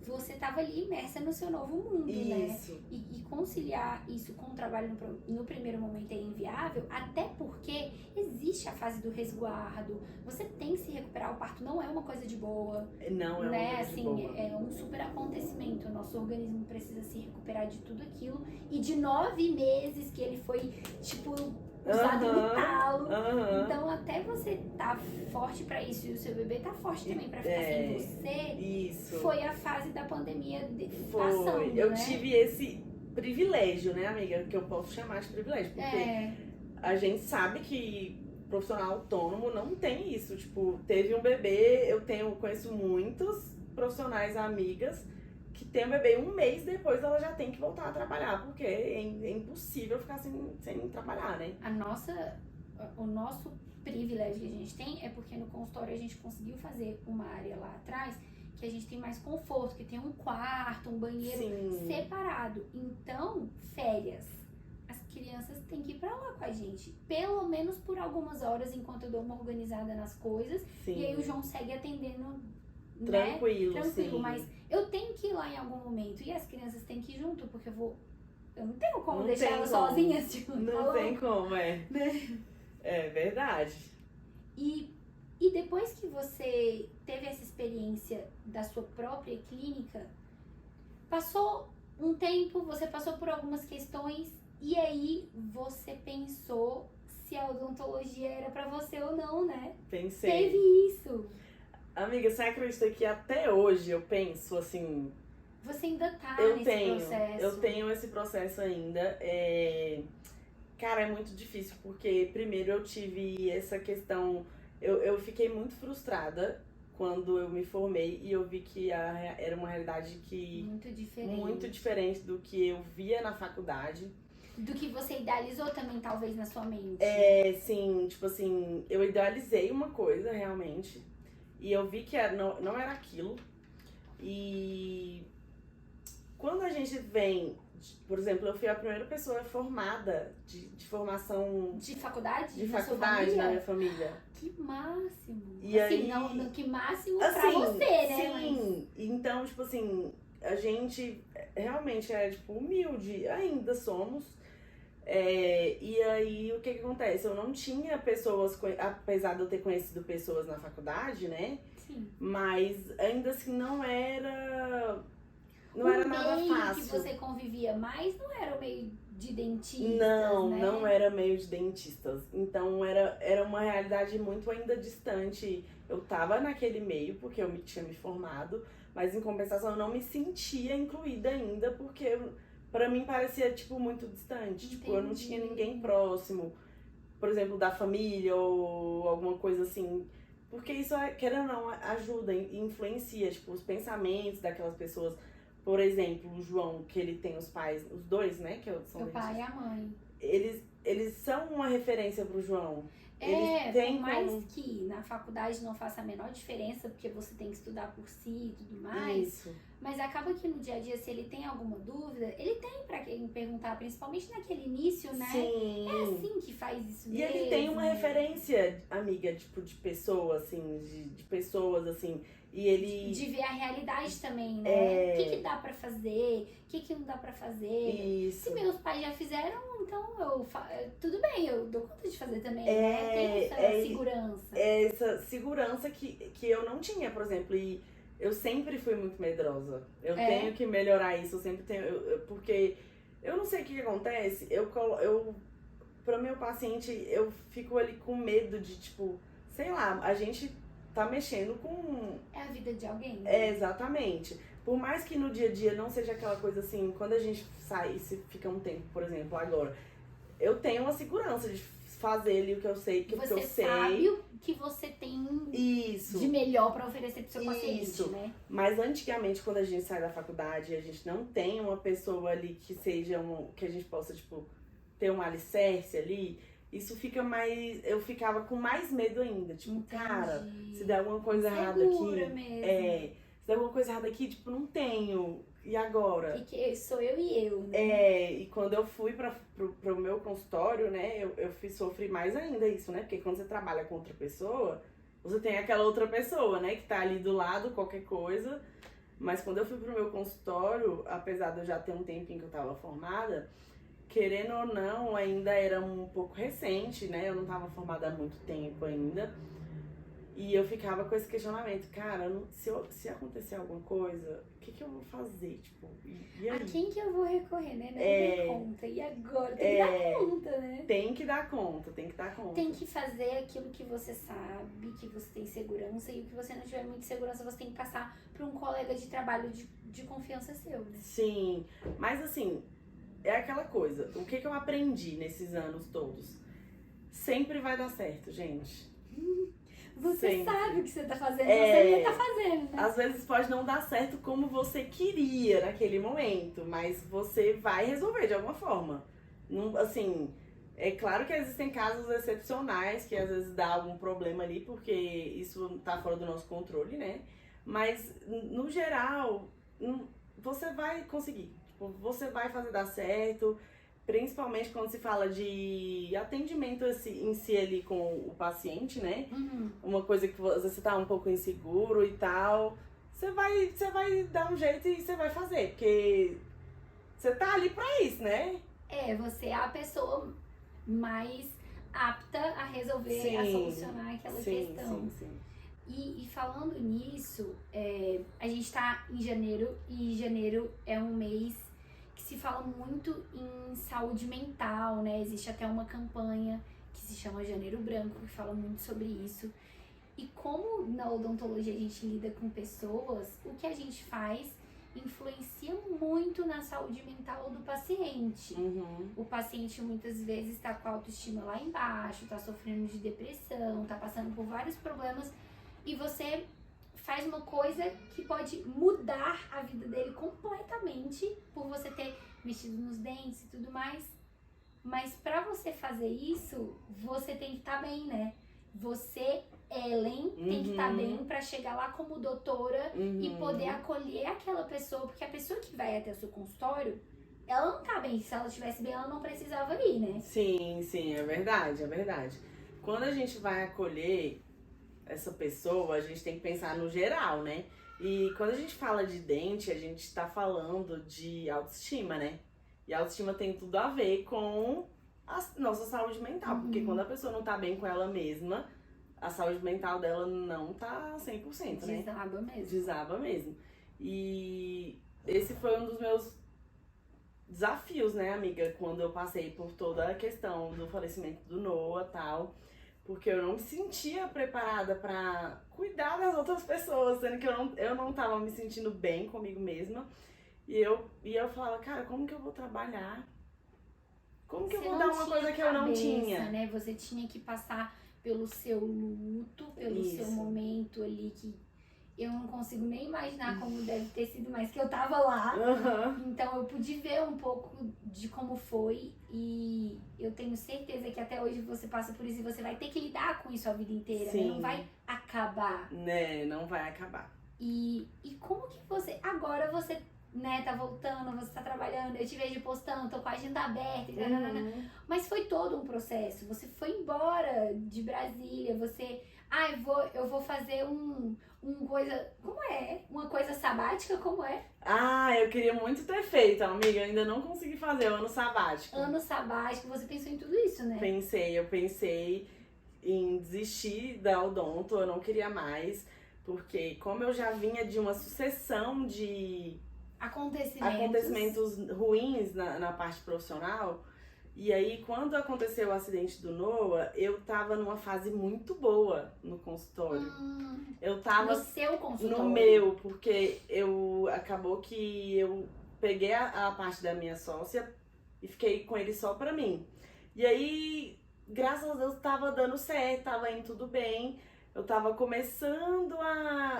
você tava ali imersa no seu novo mundo,
isso.
Né? E conciliar isso com o trabalho no primeiro momento é inviável, até porque existe a fase do resguardo, você tem que se recuperar, o parto não é uma coisa de boa.
Não é
né?
uma coisa de boa.
É um super acontecimento, o nosso organismo precisa se recuperar de tudo aquilo, e de 9 meses que ele foi, tipo... usado no talo. Então, até você tá forte pra isso e o seu bebê tá forte também pra ficar sem você.
Isso.
Foi a fase da pandemia
passando, eu tive esse privilégio, né, amiga? Que eu posso chamar de privilégio. Porque a gente sabe que profissional autônomo não tem isso. Tipo, teve um bebê, conheço muitos profissionais, amigas, que tem um bebê 1 mês depois ela já tem que voltar a trabalhar, porque é impossível ficar sem trabalhar, né?
O nosso privilégio que a gente tem é porque no consultório a gente conseguiu fazer uma área lá atrás que a gente tem mais conforto, que tem um quarto, um banheiro separado. Então, férias, as crianças têm que ir pra lá com a gente, pelo menos por algumas horas, enquanto eu dou uma organizada nas coisas. E aí o João segue atendendo
tranquilo,
mas eu tenho que ir lá em algum momento e as crianças têm que ir junto, porque eu não tenho como deixar elas sozinhas, tipo,
não tem como, né? É verdade.
E depois que você teve essa experiência da sua própria clínica, passou um tempo, você passou por algumas questões e aí você pensou se a odontologia era pra você ou não, né?
Pensei.
Teve isso.
Amiga, você acredita que até hoje eu penso assim...
Você ainda tá processo.
Eu tenho esse processo ainda. Cara, é muito difícil, porque primeiro eu tive essa questão... Eu fiquei muito frustrada quando eu me formei e eu vi que era uma realidade que... Muito diferente do que eu via na faculdade.
Do que você idealizou também, talvez, na sua mente.
Sim, tipo assim, eu idealizei uma coisa, realmente. E eu vi que não era aquilo. E quando a gente vem, por exemplo, eu fui a primeira pessoa formada de formação...
De faculdade?
De faculdade na minha família.
Que máximo!
E
assim,
aí,
que máximo pra você, né?
Sim, então, tipo assim, a gente realmente é, tipo, humilde, ainda somos. E aí, o que acontece? Eu não tinha pessoas, apesar de eu ter conhecido pessoas na faculdade, né?
Sim.
Mas ainda assim não era nada fácil.
O meio que você convivia mais não era o meio de dentistas,
Não,
né?
não era meio de dentistas. Então era uma realidade muito ainda distante. Eu tava naquele meio porque eu tinha me formado, mas em compensação eu não me sentia incluída ainda porque pra mim parecia tipo muito distante. Tipo, eu não tinha ninguém próximo, por exemplo, da família ou alguma coisa assim. Porque isso, querendo ou não, ajuda e influencia, tipo, os pensamentos daquelas pessoas. Por exemplo, o João, que ele tem os pais, os dois, né, que são
O pai e
dentistas.
a mãe.
Eles são uma referência pro João. Eles
Por
têm
mais
como...
que na faculdade não faça a menor diferença, porque você tem que estudar por si e tudo mais,
Isso.
mas acaba que no dia a dia, se ele tem alguma dúvida, ele tem pra quem perguntar, principalmente naquele início, né?
Sim.
É assim que faz isso
E
mesmo.
ele tem uma referência, amiga, tipo, de pessoa, assim, de pessoas, assim. E ele...
De ver a realidade também, né? O que dá pra fazer, o que não dá pra fazer.
Isso.
Se meus pais já fizeram, então tudo bem, eu dou conta de fazer também, né? Tem essa segurança.
Essa segurança que eu não tinha, por exemplo, e eu sempre fui muito medrosa. Eu tenho que melhorar isso, eu sempre tenho, porque eu não sei o que acontece, pro meu paciente, eu fico ali com medo de, tipo, sei lá, a gente tá mexendo com...
É a vida de alguém, né?
É, exatamente. Por mais que no dia a dia não seja aquela coisa assim, quando a gente sai e se fica um tempo, por exemplo, agora, eu tenho uma segurança de fazer ali o que eu sei, que
Você
eu sei.
sabe o que você tem
Isso.
de melhor pra oferecer pro seu paciente,
Isso.
né?
Mas antigamente, quando a gente sai da faculdade, a gente não tem uma pessoa ali que seja que a gente possa, tipo, ter um alicerce ali, isso fica mais... Eu ficava com mais medo ainda. Tipo, cara, se der alguma coisa errada
Segura
aqui...
mesmo.
Se der alguma coisa errada aqui, tipo, não tenho. E agora?
Que sou eu e eu, né?
E quando eu fui pro meu consultório, né, eu sofri mais ainda isso, né? Porque quando você trabalha com outra pessoa, você tem aquela outra pessoa, né, que tá ali do lado, qualquer coisa. Mas quando eu fui pro meu consultório, apesar de eu já ter um tempinho que eu tava formada, querendo ou não, ainda era um pouco recente, né? Eu não tava formada há muito tempo ainda. E eu ficava com esse questionamento, cara, se acontecer alguma coisa, o que eu vou fazer? Tipo, e aí?
A quem que eu vou recorrer, né? Não tem conta. E agora? Tem que dar conta, né?
Tem que dar conta, tem que dar conta.
Tem que fazer aquilo que você sabe, que você tem segurança, e o que você não tiver muita segurança, você tem que passar para um colega de trabalho de confiança seu, né?
Sim, mas assim, é aquela coisa, o que eu aprendi nesses anos todos? Sempre vai dar certo, gente.
Você
Sempre.
sabe o que você tá fazendo, você ia tá fazendo, né?
Às vezes pode não dar certo como você queria naquele momento, mas você vai resolver de alguma forma. Não, assim, é claro que existem casos excepcionais que às vezes dá algum problema ali, porque isso tá fora do nosso controle, né? Mas, no geral, você vai conseguir. Tipo, você vai fazer dar certo. Principalmente quando se fala de atendimento em si ali com o paciente, né?
Uhum.
Uma coisa que você tá um pouco inseguro e tal, você vai dar um jeito e você vai fazer, porque você tá ali pra isso, né?
Você é a pessoa mais apta a resolver, a solucionar aquela questão.
Sim.
E falando nisso, a gente tá em janeiro, e janeiro é um mês que se fala muito em saúde mental, né? Existe até uma campanha que se chama Janeiro Branco, que fala muito sobre isso. E como na odontologia a gente lida com pessoas, o que a gente faz influencia muito na saúde mental do paciente.
Uhum.
O paciente muitas vezes está com a autoestima lá embaixo, está sofrendo de depressão, está passando por vários problemas, e você faz uma coisa que pode mudar a vida dele completamente por você ter mexido nos dentes e tudo mais. Mas pra você fazer isso, você tem que estar bem, né? Você, Ellen, tem que estar bem pra chegar lá como doutora e poder acolher aquela pessoa, porque a pessoa que vai até o seu consultório, ela não tá bem. Se ela estivesse bem, ela não precisava ir, né?
Sim, é verdade. Quando a gente vai acolher essa pessoa, a gente tem que pensar no geral, né? E quando a gente fala de dente, a gente tá falando de autoestima, né? E a autoestima tem tudo a ver com a nossa saúde mental, porque quando a pessoa não tá bem com ela mesma, a saúde mental dela não tá 100%, né?
Desaba mesmo.
Desaba mesmo. E esse foi um dos meus desafios, né, amiga? Quando eu passei por toda a questão do falecimento do Noah e tal. Porque eu não me sentia preparada pra cuidar das outras pessoas, sendo que eu não tava me sentindo bem comigo mesma. E eu falava, cara, como que eu vou trabalhar? Como que eu
Você
vou
não
dar uma
tinha
coisa que eu não
cabeça,
tinha?
né? Você tinha que passar pelo seu luto, pelo seu
Isso.
momento ali que eu não consigo nem imaginar como deve ter sido, mas que eu tava lá.
Aham.
Então eu pude ver um pouco de como foi e eu tenho certeza que até hoje você passa por isso e você vai ter que lidar com isso a vida inteira, né?
Sim.
Não vai acabar.
Né, não vai acabar.
E como que você. Agora você, né, tá voltando, você tá trabalhando, eu te vejo postando, tô com a agenda aberta, mas foi todo um processo. Você foi embora de Brasília, você. Ah, eu vou fazer um coisa. Como é? Uma coisa sabática, como é?
Ah, eu queria muito ter feito, amiga. Eu ainda não consegui fazer o ano sabático.
Ano sabático, você pensou em tudo isso, né?
Eu pensei em desistir da odonto, eu não queria mais. Porque como eu já vinha de uma sucessão de acontecimentos ruins na parte profissional, e aí quando aconteceu o acidente do Noah, eu tava numa fase muito boa no consultório. Eu tava
No seu consultório.
no meu, porque acabou que eu peguei a parte da minha sócia e fiquei com ele só pra mim. E aí, graças a Deus, tava dando certo, tava indo tudo bem. Eu tava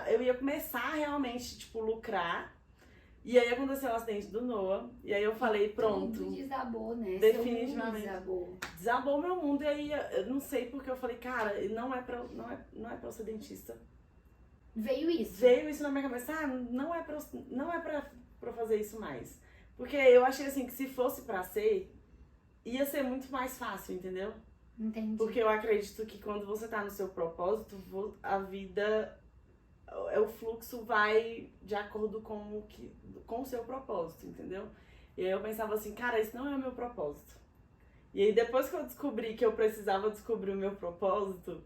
eu ia começar realmente, tipo, lucrar. E aí aconteceu o acidente do Noah. E aí eu falei, pronto.
Tudo desabou, né?
Definitivamente.
Seu mundo desabou.
Desabou meu mundo. E aí eu não sei porque eu falei, cara, não é pra eu ser dentista.
Veio isso.
Veio isso na minha cabeça, não é pra fazer isso mais. Porque eu achei assim que se fosse pra ser, ia ser muito mais fácil, entendeu?
Entendi.
Porque eu acredito que quando você tá no seu propósito, a vida, o fluxo vai de acordo com o seu propósito, entendeu? E aí eu pensava assim, cara, esse não é o meu propósito. E aí depois que eu descobri que eu precisava descobrir o meu propósito,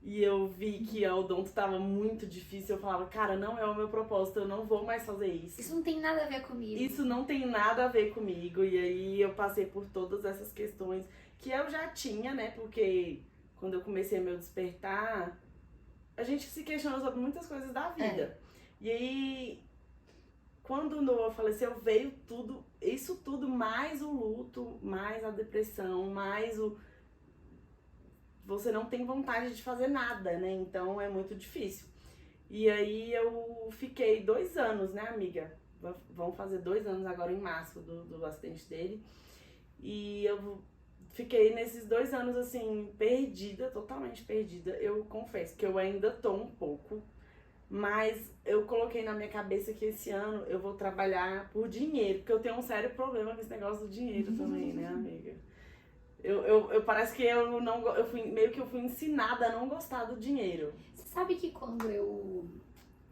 e eu vi que a odonto tava muito difícil, eu falava, cara, não é o meu propósito, eu não vou mais fazer isso.
Isso não tem nada a ver comigo.
Isso não tem nada a ver comigo. E aí eu passei por todas essas questões que eu já tinha, né? Porque quando eu comecei meu despertar, a gente se questionou sobre muitas coisas da vida. E aí, quando o Noah faleceu, veio tudo, isso tudo, mais o luto, mais a depressão, mais você não tem vontade de fazer nada, né? Então é muito difícil. E aí eu fiquei 2 anos, né, amiga? Vão fazer 2 anos agora em março do acidente dele. E eu fiquei nesses 2 anos, assim, perdida, totalmente perdida. Eu confesso que eu ainda tô um pouco, mas eu coloquei na minha cabeça que esse ano eu vou trabalhar por dinheiro, porque eu tenho um sério problema com esse negócio do dinheiro também, né, amiga? Eu parece que meio que eu fui ensinada a não gostar do dinheiro.
Você sabe que quando eu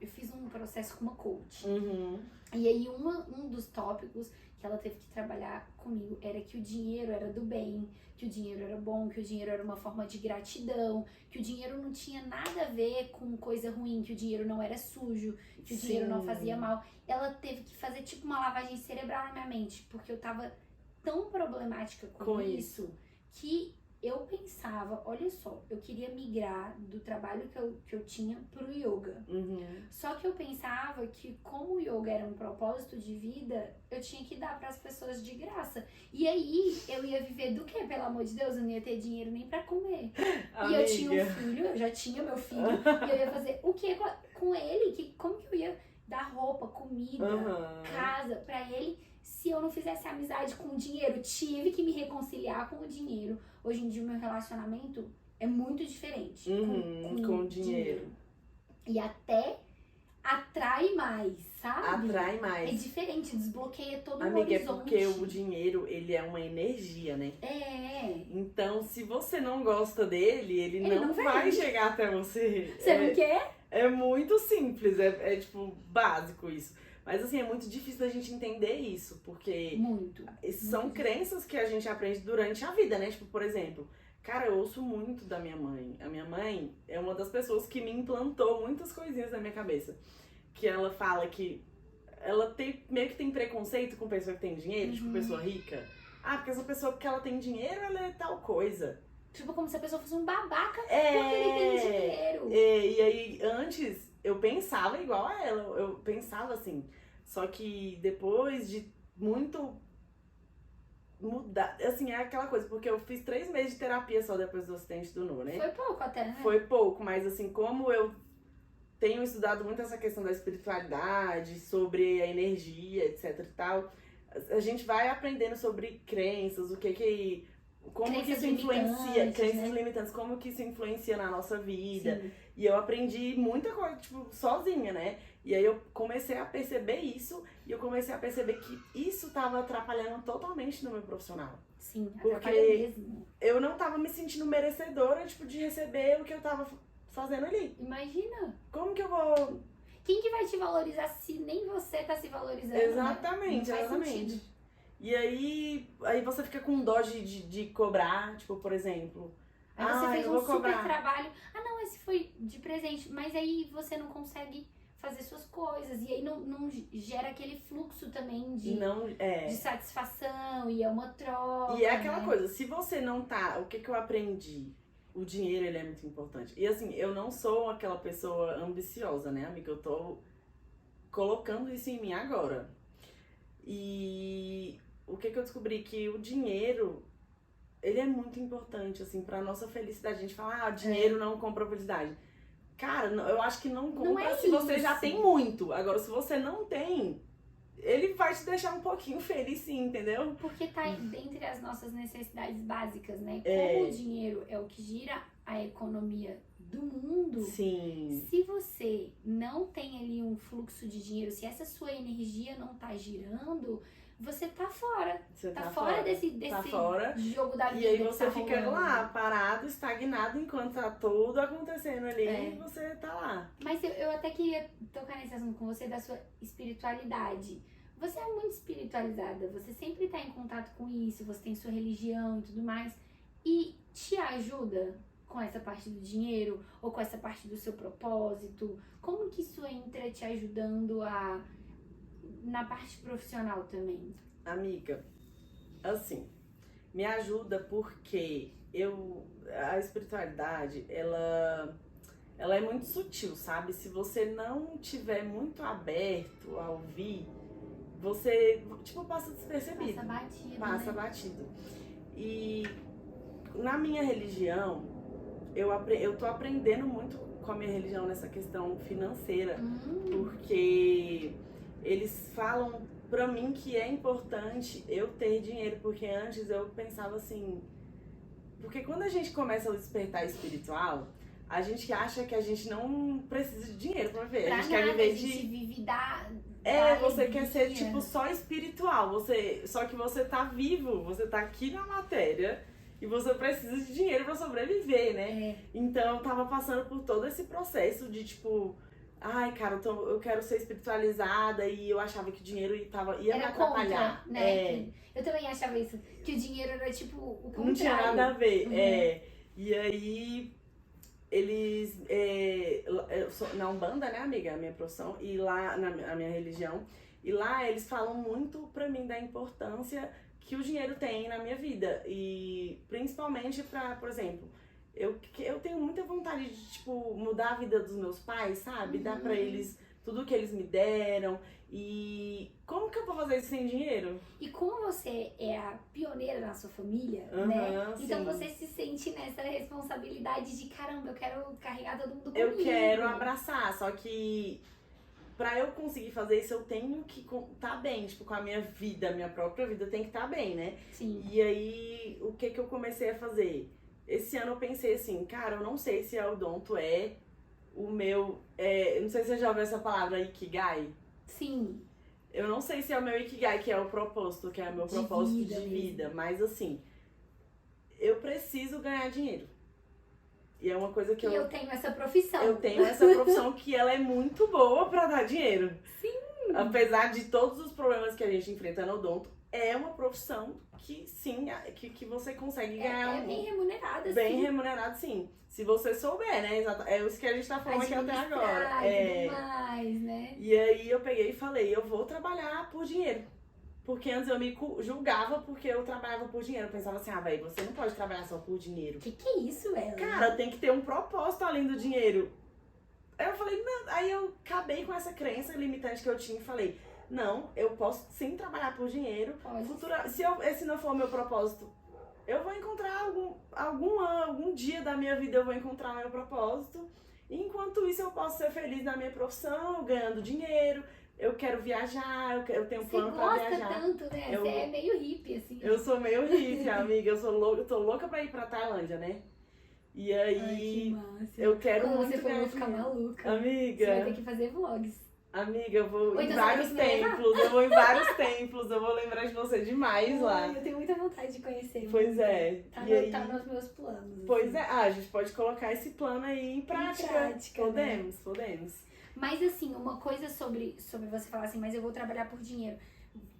fiz um processo com uma coach,
Uhum.
e aí um dos tópicos que ela teve que trabalhar comigo era que o dinheiro era do bem, que o dinheiro era bom, que o dinheiro era uma forma de gratidão, que o dinheiro não tinha nada a ver com coisa ruim, que o dinheiro não era sujo, que o dinheiro não fazia mal. Ela teve que fazer tipo uma lavagem cerebral na minha mente, porque eu tava tão problemática com isso que eu pensava, olha só, eu queria migrar do trabalho que eu tinha pro yoga.
Uhum.
Só que eu pensava que como o yoga era um propósito de vida, eu tinha que dar pras pessoas de graça. E aí, eu ia viver do quê? Pelo amor de Deus, eu não ia ter dinheiro nem pra comer.
Amiga.
E eu tinha um filho, eu já tinha meu filho, e eu ia fazer o quê com ele? Como que eu ia dar roupa, comida, casa pra ele, se eu não fizesse amizade com o dinheiro? Tive que me reconciliar com o dinheiro. Hoje em dia o meu relacionamento é muito diferente
com o dinheiro.
E até atrai mais, sabe?
Atrai mais.
É diferente, desbloqueia todo o
Amiga,
horizonte.
é porque o dinheiro, ele é uma energia, né? Então, se você não gosta dele, ele não vai chegar até você.
Você não quer?
É muito simples, é tipo básico isso. Mas assim, é muito difícil da gente entender isso, porque são crenças que a gente aprende durante a vida, né? Tipo, por exemplo, cara, eu ouço muito da minha mãe. A minha mãe é uma das pessoas que me implantou muitas coisinhas na minha cabeça. Que ela fala que ela meio que tem preconceito com pessoa que tem dinheiro, tipo,
Uhum.
pessoa rica. Ah, porque essa pessoa, porque ela tem dinheiro, ela é tal coisa.
Tipo, como se a pessoa fosse um babaca porque
É,
ele tem dinheiro.
e aí, antes, eu pensava igual a ela, eu pensava assim. Só que depois de muito mudar, assim, é aquela coisa, porque eu fiz 3 meses de terapia só depois do acidente do Nu, né?
Foi pouco até, né?
Foi pouco, mas assim, como eu tenho estudado muito essa questão da espiritualidade, sobre a energia, etc e tal, a gente vai aprendendo sobre crenças, como que
Crenças
isso influencia,
limitantes,
crenças
né?
limitantes, como que isso influencia na nossa vida.
Sim.
E eu aprendi muita coisa, tipo, sozinha, né? E aí eu comecei a perceber isso, e eu comecei a perceber que isso tava atrapalhando totalmente no meu profissional.
Sim,
Porque
atrapalha mesmo.
eu não tava me sentindo merecedora, tipo, de receber o que eu tava fazendo ali.
Imagina.
Como que eu vou...
Quem que vai te valorizar se nem você tá se valorizando?
Exatamente,
Né? Não faz
exatamente.
sentido.
E aí você fica com dó de cobrar, tipo, por exemplo.
Aí você fez
eu
um
vou
super
cobrar.
trabalho. Ah, não, esse foi de presente. Mas aí você não consegue fazer suas coisas. E aí não gera aquele fluxo também de
Não,
de satisfação. E é uma troca.
E é aquela
né?
coisa, se você não tá... O que eu aprendi? O dinheiro, ele é muito importante. E assim, eu não sou aquela pessoa ambiciosa, né, amiga? Eu tô colocando isso em mim agora. E o que eu descobri? Que o dinheiro, ele é muito importante, assim, pra nossa felicidade. A gente fala, dinheiro não compra felicidade. Cara, eu acho que não compra
é
se você
isso.
já tem muito. Agora, se você não tem, ele vai te deixar um pouquinho feliz sim, entendeu?
Porque tá dentre as nossas necessidades básicas, né?
É.
Como o dinheiro é o que gira a economia do mundo,
Sim.
se você não tem ali um fluxo de dinheiro, se essa sua energia não tá girando, você tá fora.
Você
Tá fora desse
Tá fora.
jogo da vida.
E aí
que
você
tá
fica
rolando.
lá, parado, estagnado, enquanto tá tudo acontecendo ali
É.
e você tá lá.
Mas eu até queria tocar nesse assunto com você da sua espiritualidade. Você é muito espiritualizada, você sempre tá em contato com isso, você tem sua religião e tudo mais. E te ajuda com essa parte do dinheiro ou com essa parte do seu propósito? Como que isso entra te ajudando na parte profissional também?
Amiga, assim, me ajuda porque a espiritualidade, ela é muito sutil, sabe? Se você não tiver muito aberto a ouvir, você, tipo, passa despercebido.
Passa batido,
Passa
né?
batido. E na minha religião, eu tô aprendendo muito com a minha religião nessa questão financeira, porque eles falam pra mim que é importante eu ter dinheiro, porque antes eu pensava assim, porque quando a gente começa o despertar espiritual, a gente acha que a gente não precisa de dinheiro pra viver.
Pra
A gente
nada,
quer viver
a gente vive da
você quer ser
alegria.
tipo só espiritual, só que você tá vivo, você tá aqui na matéria e você precisa de dinheiro pra sobreviver, né?
É.
Então eu tava passando por todo esse processo de tipo, ai cara, eu quero ser espiritualizada e eu achava que o dinheiro ia me
Era
atrapalhar.
contra, né? Eu também achava isso, que o dinheiro era tipo o contrário.
Não tinha nada a ver.
Uhum.
E aí eles eu sou na Umbanda, né, amiga, a minha profissão, e lá na minha religião, e lá eles falam muito pra mim da importância que o dinheiro tem na minha vida, e principalmente pra, por exemplo, eu tenho muita vontade de, tipo, mudar a vida dos meus pais, sabe? Dar pra eles tudo que eles me deram, e como que eu vou fazer isso sem dinheiro?
E como você é a pioneira na sua família,
Aham,
né? Então
sim.
você se sente nessa responsabilidade de caramba, eu quero carregar todo mundo comigo.
Eu quero abraçar, só que pra eu conseguir fazer isso, eu tenho que tá bem, tipo, com a minha vida, minha própria vida tem que estar bem, né?
Sim.
E aí, o que eu comecei a fazer? Esse ano eu pensei assim, cara, eu não sei se a Odonto é o meu, não sei se você já ouviu essa palavra, Ikigai.
Sim.
Eu não sei se é o meu Ikigai, que é o propósito, que é o meu
De
propósito
vida
de
mesmo.
vida, mas assim, eu preciso ganhar dinheiro. E é uma coisa que
E eu tenho essa profissão.
eu tenho essa profissão que ela é muito boa pra dar dinheiro.
Sim.
Apesar de todos os problemas que a gente enfrenta no odonto, é uma profissão que sim, que você consegue ganhar
É bem remunerada,
bem
sim.
remunerado, sim. Se você souber, né? É isso que a gente tá falando aqui até agora.
E tudo mais, né?
E aí eu peguei e falei, eu vou trabalhar por dinheiro. Porque antes eu me julgava porque eu trabalhava por dinheiro. Eu pensava assim, velho, você não pode trabalhar só por dinheiro.
Que é isso, Ellen?
Cara, tem que ter um propósito além do dinheiro. Aí eu falei, não. Aí eu acabei com essa crença limitante que eu tinha e falei, não, eu posso sim trabalhar por dinheiro. Se esse não for o meu propósito, eu vou encontrar algum dia da minha vida eu vou encontrar o meu propósito. E enquanto isso eu posso ser feliz na minha profissão, ganhando dinheiro. Eu quero viajar, eu tenho um plano pra viajar.
Você gosta tanto, né? Você é meio hippie, assim.
Eu sou meio hippie, amiga. Eu tô louca pra ir pra Tailândia, né? E aí,
ai, que massa.
eu quero
quando
muito
você for, eu vou ficar maluca.
Amiga.
Você vai ter que fazer vlogs.
Amiga, eu vou em
então
vários templos, eu vou em vários templos, eu vou lembrar de você demais lá.
Eu tenho muita vontade de conhecer.
Pois é.
Tá nos meus planos.
Pois
assim.
a gente pode colocar esse plano aí em prática. Podemos,
né?
podemos.
Mas assim, uma coisa sobre você falar assim, mas eu vou trabalhar por dinheiro.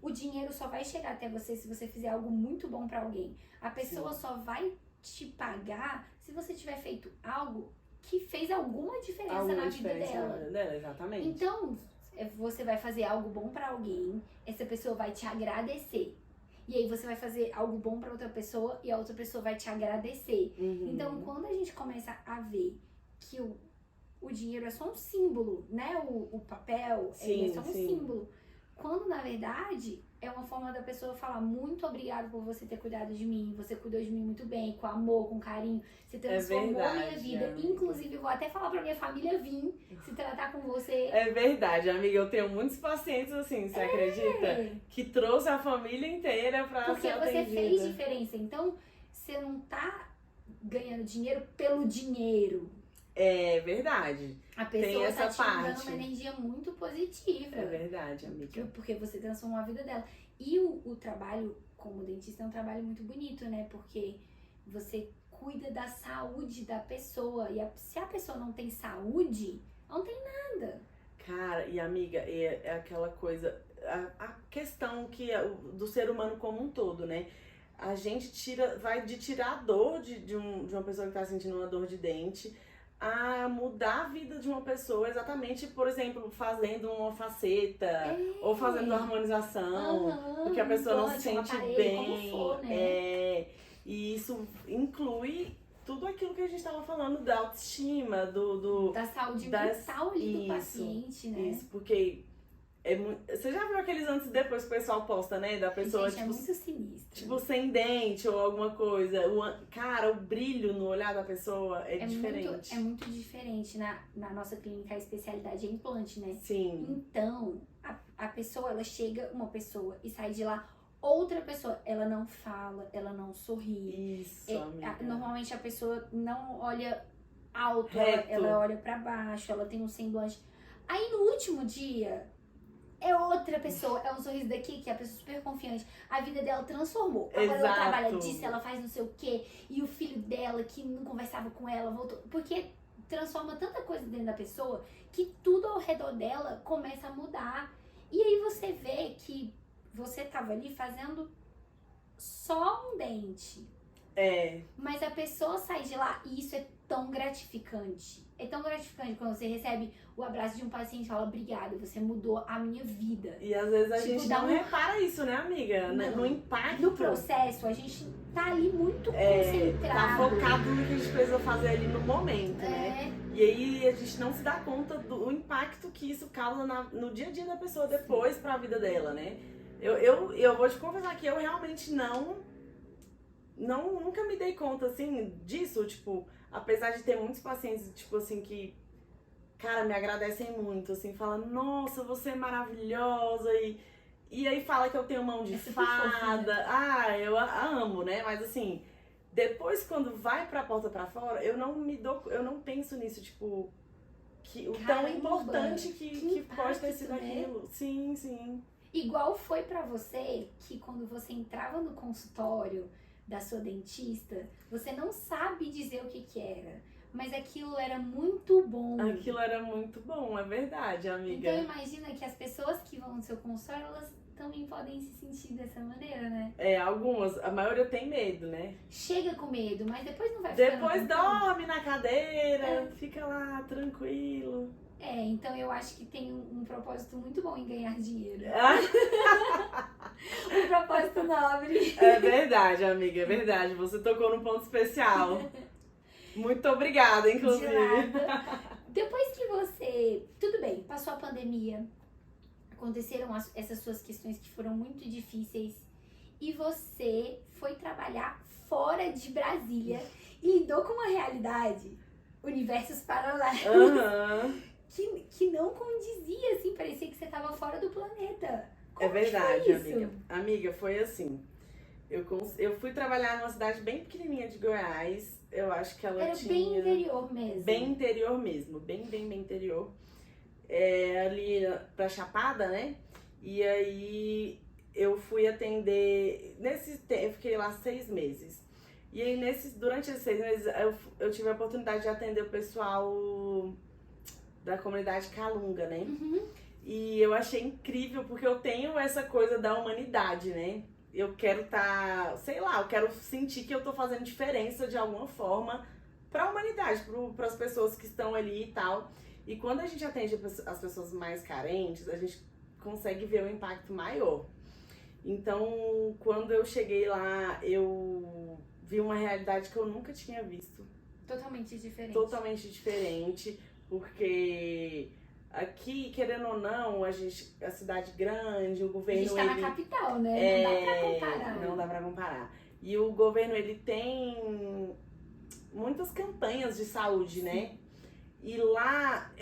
O dinheiro só vai chegar até você se você fizer algo muito bom pra alguém. A pessoa
Sim.
só vai te pagar se você tiver feito algo que fez alguma diferença na vida dela.
Exatamente.
Então, você vai fazer algo bom pra alguém, essa pessoa vai te agradecer. E aí você vai fazer algo bom pra outra pessoa e a outra pessoa vai te agradecer.
Uhum.
Então, quando a gente começa a ver que o dinheiro é só um símbolo, né? O papel ele é só um símbolo. Quando, na verdade, é uma forma da pessoa falar muito obrigado por você ter cuidado de mim, você cuidou de mim muito bem, com amor, com carinho, você transformou a minha vida.
Amiga.
Inclusive, eu vou até falar pra minha família vir se tratar com você.
É verdade, amiga. Eu tenho muitos pacientes assim, você acredita? Que trouxe a família inteira pra
porque
ser atendida.
Você fez diferença. Então, você não tá ganhando dinheiro pelo dinheiro.
É verdade.
A pessoa
tem essa
tá te
parte.
dando uma energia muito positiva.
É verdade, amiga.
Porque você transformou a vida dela. E o trabalho como dentista é um trabalho muito bonito, né? Porque você cuida da saúde da pessoa. E se a pessoa não tem saúde, não tem nada.
Cara, e amiga, é aquela coisa, a questão do ser humano como um todo, né? A gente vai de tirar a dor de uma pessoa que tá sentindo uma dor de dente a mudar a vida de uma pessoa exatamente, por exemplo, fazendo uma faceta ou fazendo harmonização, porque a pessoa não se sente bem.
For, né?
E isso inclui tudo aquilo que a gente estava falando da autoestima,
da saúde mental ali do paciente, né? Isso,
porque você já viu aqueles antes e depois que o pessoal posta, né? Da pessoa,
gente,
tipo,
é muito sinistro.
Tipo, sem dente ou alguma coisa. Cara, o brilho no olhar da pessoa é diferente.
É muito diferente. Na nossa clínica, a especialidade é implante, né?
Sim.
Então, a pessoa, ela chega, uma pessoa, e sai de lá outra pessoa. Ela não fala, ela não sorri.
Isso, amiga.
Normalmente a pessoa não olha alto, ela olha pra baixo, ela tem um semblante. Aí no último dia, é outra pessoa, é um sorriso daqui, que é a pessoa super confiante. A vida dela transformou. Agora ela trabalha disso, ela faz não sei o quê. E o filho dela, que não conversava com ela, voltou. Porque transforma tanta coisa dentro da pessoa que tudo ao redor dela começa a mudar. E aí você vê que você tava ali fazendo só um dente. Mas a pessoa sai de lá e isso é tão gratificante. É tão gratificante quando você recebe o abraço de um paciente e fala, obrigada, você mudou a minha vida.
E às vezes a gente não repara isso, né, amiga?
Não.
No impacto.
No processo, a gente tá ali muito concentrado.
Tá focado no que a gente precisa fazer ali no momento, né? E aí a gente não se dá conta do impacto que isso causa no dia a dia da pessoa depois pra vida dela, né? Eu vou te confessar que eu realmente nunca me dei conta, assim, disso, tipo, apesar de ter muitos pacientes, tipo, assim, que, cara, me agradecem muito, assim, falam, nossa, você é maravilhosa, e aí fala que eu tenho mão de fada, eu a amo, né, mas assim, depois quando vai pra porta pra fora, eu não penso nisso, tipo, tão importante que pode ter sido aquilo, sim.
Igual foi pra você que quando você entrava no consultório da sua dentista, você não sabe dizer o que era, mas aquilo era muito bom.
Aquilo era muito bom, é verdade, amiga.
Então imagina que as pessoas que vão no seu consultório, elas também podem se sentir dessa maneira, né?
Algumas, a maioria tem medo, né?
Chega com medo, mas depois não vai ficando
Depois
com tanto.
dorme na cadeira, fica lá tranquilo.
Então eu acho que tem um propósito muito bom em ganhar dinheiro. Um propósito nobre.
É verdade, amiga, é verdade. Você tocou num ponto especial. Muito obrigada, inclusive.
De nada. Depois que você... Tudo bem, passou a pandemia, aconteceram essas suas questões que foram muito difíceis e você foi trabalhar fora de Brasília e lidou com uma realidade, universos paralelos, que não condizia, assim, parecia que você estava fora do planeta. Como
é verdade,
foi isso?
amiga. Amiga, foi assim. Eu fui trabalhar numa cidade bem pequenininha de Goiás. Eu acho que ela
Era
tinha...
bem interior mesmo.
Bem interior mesmo. Bem interior. Ali pra Chapada, né? E aí eu fui atender... Nesse tempo, eu fiquei lá 6 meses. E aí, durante esses 6 meses, eu tive a oportunidade de atender o pessoal da comunidade Calunga, né? E eu achei incrível, porque eu tenho essa coisa da humanidade, né? Eu quero sei lá, eu quero sentir que eu tô fazendo diferença de alguma forma pra humanidade, pras pessoas que estão ali e tal. E quando a gente atende as pessoas mais carentes, a gente consegue ver o impacto maior. Então, quando eu cheguei lá, eu vi uma realidade que eu nunca tinha visto.
Totalmente diferente.
Totalmente diferente, porque... Aqui, querendo ou não, a cidade grande, o governo...
A gente tá na capital, né? Não dá pra comparar.
Não dá pra comparar. E o governo, ele tem muitas campanhas de saúde, né? E lá,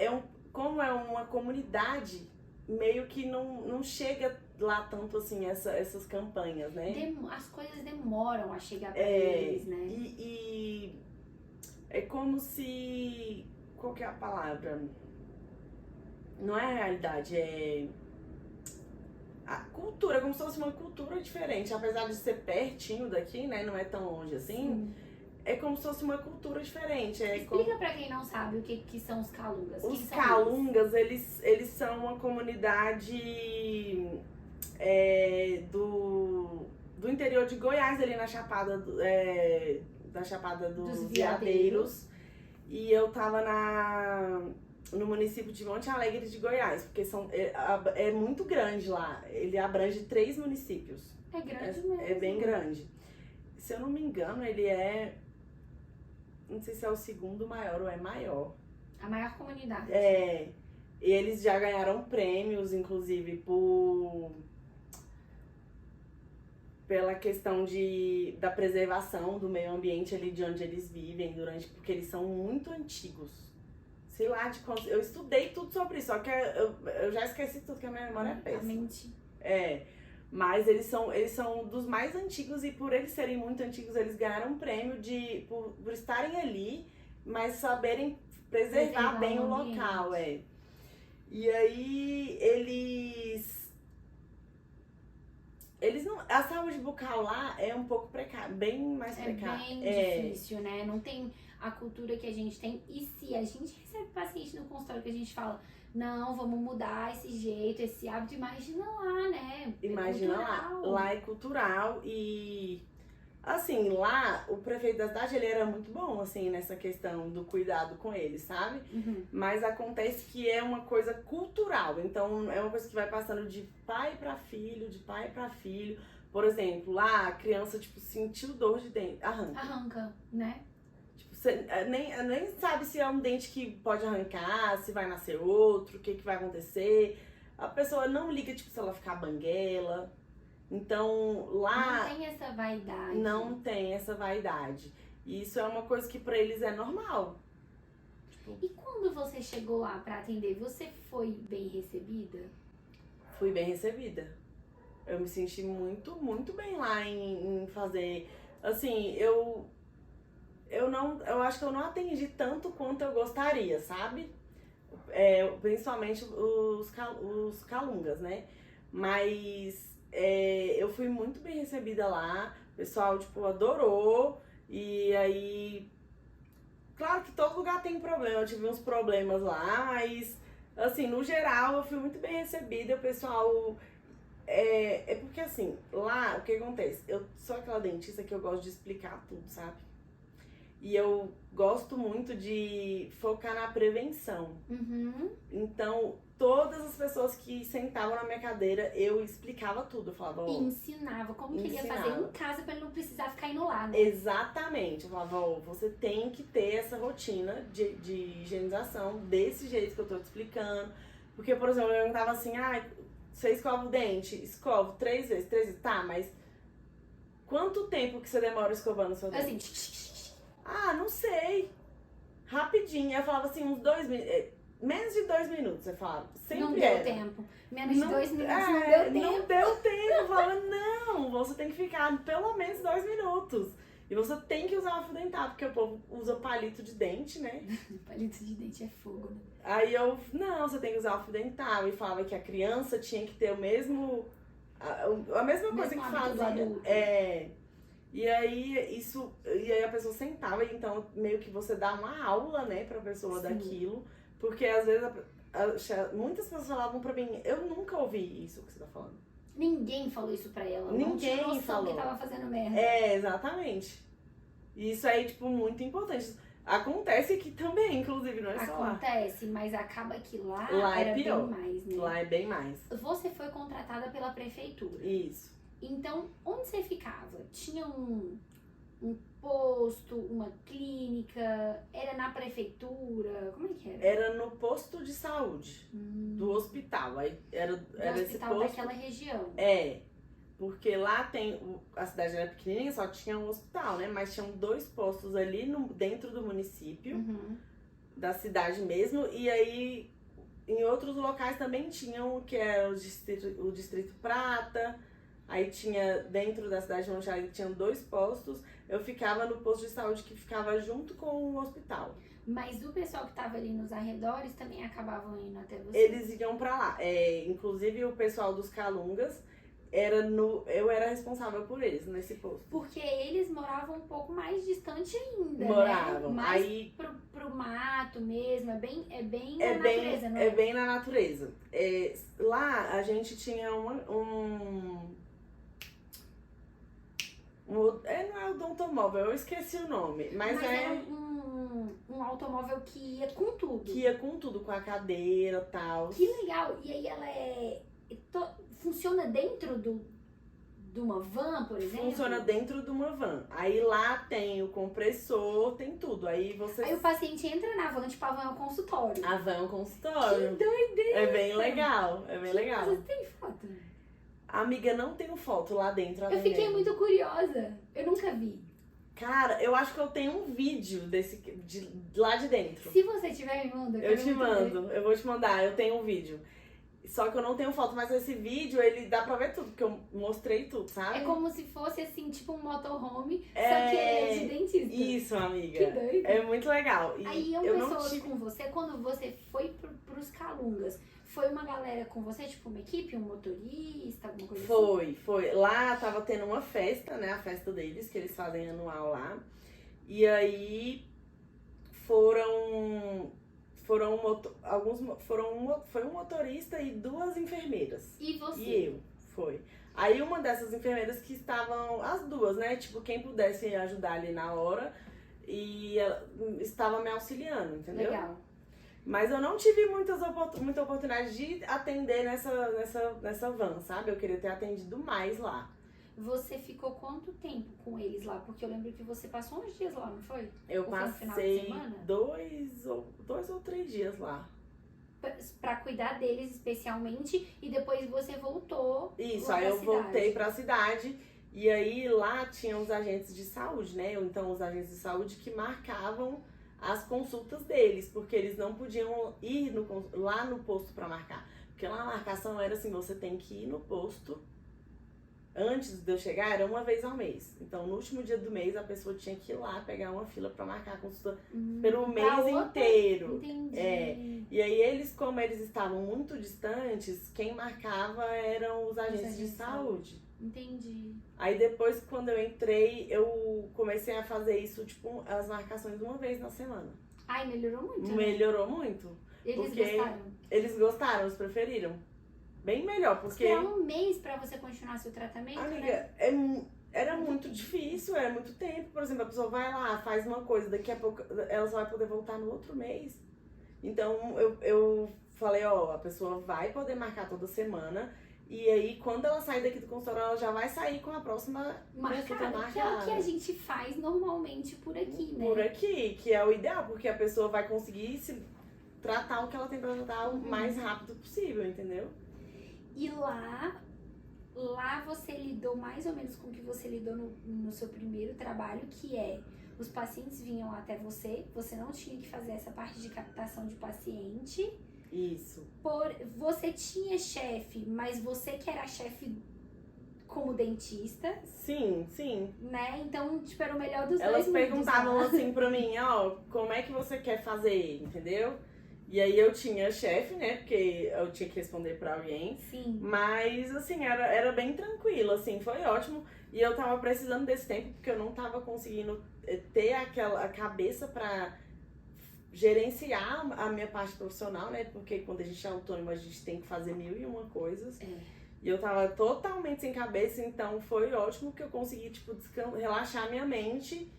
como é uma comunidade, meio que não chega lá tanto assim essas campanhas, né?
As coisas demoram a chegar pra eles, né?
E é como se... Qual que é a palavra? Não é a realidade, é a cultura, como se fosse uma cultura diferente. Apesar de ser pertinho daqui, né, não é tão longe assim, é como se fosse uma cultura diferente.
Explica pra quem não sabe o que são os Calungas.
Os Calungas, eles são uma comunidade do interior de Goiás, ali na Chapada, da Chapada dos Veadeiros. E eu tava no município de Monte Alegre de Goiás, porque é muito grande lá. Ele abrange 3 municípios.
É grande mesmo.
É bem grande. Se eu não me engano, não sei se é o segundo maior ou é maior.
A maior comunidade.
E eles já ganharam prêmios, inclusive, pela questão da preservação do meio ambiente ali de onde eles vivem, porque eles são muito antigos. Sei lá de quantos. Eu estudei tudo sobre isso, só que eu já esqueci tudo, que a minha memória é péssima. Mas eles são dos mais antigos, e por eles serem muito antigos, eles ganharam um prêmio por estarem ali, mas saberem preservar bem o local. E aí eles não. A saúde bucal lá é um pouco precária, bem mais precária.
É bem difícil, né? Não tem a cultura que a gente tem. E se a gente recebe paciente no consultório que a gente fala, não, vamos mudar esse jeito, esse hábito, imagina lá, né?
Imagina lá. Lá é cultural e, assim, lá o prefeito da cidade, ele era muito bom, assim, nessa questão do cuidado com eles, sabe? Mas acontece que é uma coisa cultural, então é uma coisa que vai passando de pai pra filho, de pai pra filho. Por exemplo, lá a criança, tipo, sentiu dor de dente,
arranca, né?
Você nem sabe se é um dente que pode arrancar, se vai nascer outro, o que vai acontecer. A pessoa não liga, tipo, se ela ficar banguela. Então, lá...
Não tem essa vaidade.
Não tem essa vaidade. E isso é uma coisa que pra eles é normal.
E quando você chegou lá pra atender, você foi bem recebida?
Fui bem recebida. Eu me senti muito, muito bem lá em fazer... Assim, eu acho que eu não atendi tanto quanto eu gostaria, sabe? Principalmente os Calungas, né? Mas eu fui muito bem recebida lá, o pessoal, tipo, adorou. E aí, claro que todo lugar tem problema, eu tive uns problemas lá, mas, assim, no geral, eu fui muito bem recebida, o pessoal é porque assim, lá o que acontece? Eu sou aquela dentista que eu gosto de explicar tudo, sabe? E eu gosto muito de focar na prevenção.
Uhum.
Então, todas as pessoas que sentavam na minha cadeira, eu explicava tudo. Eu falava,
E
ó,
ensinava como que ele ia fazer
ensinava.
em casa pra ele não precisar ficar indo lá, né?
Exatamente. Eu falava, ó, você tem que ter essa rotina de higienização desse jeito que eu tô te explicando. Porque, por exemplo, eu perguntava assim, você escova o dente? Escovo 3 vezes. Tá, mas quanto tempo que você demora escovando o seu dente?
Assim,
Não sei. Rapidinho. Eu falava assim, uns 2 minutos. Menos de 2 minutos, você falava. Sempre
não deu
era.
tempo. Menos de 2 minutos não deu tempo.
Não deu tempo. Eu falava, não, você tem que ficar pelo menos 2 minutos. E você tem que usar o fio dental, porque o povo usa palito de dente, né?
Palito de dente é fogo, né?
Aí não, você tem que usar o fio dental. E falava que a criança tinha que ter o mesmo... A mesma coisa que
hábito do
fazia.
adulto.
E aí a pessoa sentava, e então meio que você dá uma aula, né, pra pessoa
Sim.
daquilo. Porque às vezes muitas pessoas falavam pra mim, eu nunca ouvi isso que você tá falando.
Ninguém falou isso pra ela. Não
Ninguém
tinha noção
falou.
que tava fazendo merda.
Exatamente. E isso aí, tipo, muito importante. Acontece aqui também, inclusive, não é só lá.
Acontece, mas acaba que lá
Lá é
era
pior.
bem mais, né?
Lá é bem mais.
Você foi contratada pela prefeitura.
Isso.
Então, onde você ficava? Tinha um posto, uma clínica? Era na prefeitura? Como é que era?
Era no posto de saúde do hospital. Aí era
Do
esse
hospital
posto.
daquela região.
Porque lá tem. A cidade era pequenininha, só tinha um hospital, né? Mas tinham 2 postos ali dentro do município,
Uhum.
da cidade mesmo. E aí, em outros locais também tinham, que era o Distrito Prata. Aí tinha, dentro da cidade de Monte tinham 2 postos. Eu ficava no posto de saúde que ficava junto com o hospital.
Mas o pessoal que tava ali nos arredores também acabavam indo até você?
Eles iam pra lá. Inclusive o pessoal dos Calungas, eu era responsável por eles nesse posto.
Porque eles moravam um pouco mais distante ainda,
Moravam.
né? Mais
Aí
pro mato mesmo, é bem na natureza, não é?
É bem na natureza. Lá a gente tinha não é odontomóvel, eu esqueci o nome. Mas
era um automóvel que ia com tudo.
Que ia com tudo, com a cadeira e tal.
Que legal! E aí ela funciona dentro de uma van, por exemplo?
Funciona dentro de uma van. Aí lá tem o compressor, tem tudo. Aí
o paciente entra na van, tipo, a van é um consultório.
A van é um consultório.
Que doideira!
É bem legal, é bem legal.
Você tem foto?
Amiga, não tenho foto lá dentro.
Eu fiquei muito curiosa. Eu nunca vi.
Cara, eu acho que eu tenho um vídeo lá de dentro.
Se você tiver, me manda.
Eu te mando, eu vou te mandar, eu tenho um vídeo. Só que eu não tenho foto, mas esse vídeo, ele dá pra ver tudo, porque eu mostrei tudo, sabe?
É como se fosse, assim, tipo um motorhome, só que é de dentista.
Isso, amiga.
Que doido.
É muito legal. E
aí iam
eu
pessoas
não tive...
com você, quando você foi pros Calungas, foi uma galera com você, tipo uma equipe, um motorista, alguma coisa assim?
Foi. Lá tava tendo uma festa, né? A festa deles, que eles fazem anual lá. E aí foi um motorista e 2 enfermeiras.
E você?
E eu, foi. Aí uma dessas enfermeiras que estavam, as 2, né? Tipo, quem pudesse ajudar ali na hora. E ela estava me auxiliando, entendeu?
Legal.
Mas eu não tive muita oportunidade de atender nessa van, sabe? Eu queria ter atendido mais lá.
Você ficou quanto tempo com eles lá? Porque eu lembro que você passou uns dias lá, não foi?
Eu
Ou foi no final de
passei
semana?
2 ou 3 dias lá.
Pra cuidar deles especialmente, e depois você voltou.
Isso,
lá
aí
pra
eu
cidade.
voltei pra cidade. E aí lá tinham os agentes de saúde, né? Então os agentes de saúde que marcavam as consultas deles, porque eles não podiam ir lá no posto pra marcar. Porque lá a marcação era assim, você tem que ir no posto. Antes de eu chegar, era uma vez ao mês. Então, no último dia do mês, a pessoa tinha que ir lá pegar uma fila pra marcar a consulta pelo mês inteiro.
Entendi.
E aí, como eles estavam muito distantes, quem marcava eram os agentes de saúde.
Entendi.
Aí, depois, quando eu entrei, eu comecei a fazer isso, tipo, as marcações uma vez na semana.
Ai, melhorou muito, né?
Melhorou muito.
Eles
porque
gostaram?
Eles gostaram, eles preferiram. Bem melhor, porque...
Esperar um mês pra você continuar seu tratamento,
Amiga,
né?
era muito difícil, era muito tempo. Por exemplo, a pessoa vai lá, faz uma coisa, daqui a pouco ela só vai poder voltar no outro mês. Então eu falei, ó, a pessoa vai poder marcar toda semana. E aí, quando ela sair daqui do consultório, ela já vai sair com a próxima consulta
Marcado, que é o que a gente faz normalmente por aqui, né?
Por aqui, que é o ideal, porque a pessoa vai conseguir se tratar o que ela tem pra tratar o mais rápido possível, entendeu?
E lá você lidou mais ou menos com o que você lidou no seu primeiro trabalho, que é os pacientes vinham até você não tinha que fazer essa parte de captação de paciente.
Isso.
Você tinha chefe, mas você que era chefe como dentista.
Sim, sim.
Né? Então, tipo, era o melhor dos
Elas
dois mundos.
perguntavam assim pra mim, ó, como é que você quer fazer, entendeu? E aí eu tinha chefe, né, porque eu tinha que responder pra alguém.
Sim.
Mas, assim, era bem tranquilo, assim, foi ótimo. E eu tava precisando desse tempo, porque eu não tava conseguindo ter a cabeça pra gerenciar a minha parte profissional, né? Porque quando a gente é autônomo, a gente tem que fazer 1001 coisas. E eu tava totalmente sem cabeça, então foi ótimo que eu consegui, tipo, relaxar minha mente.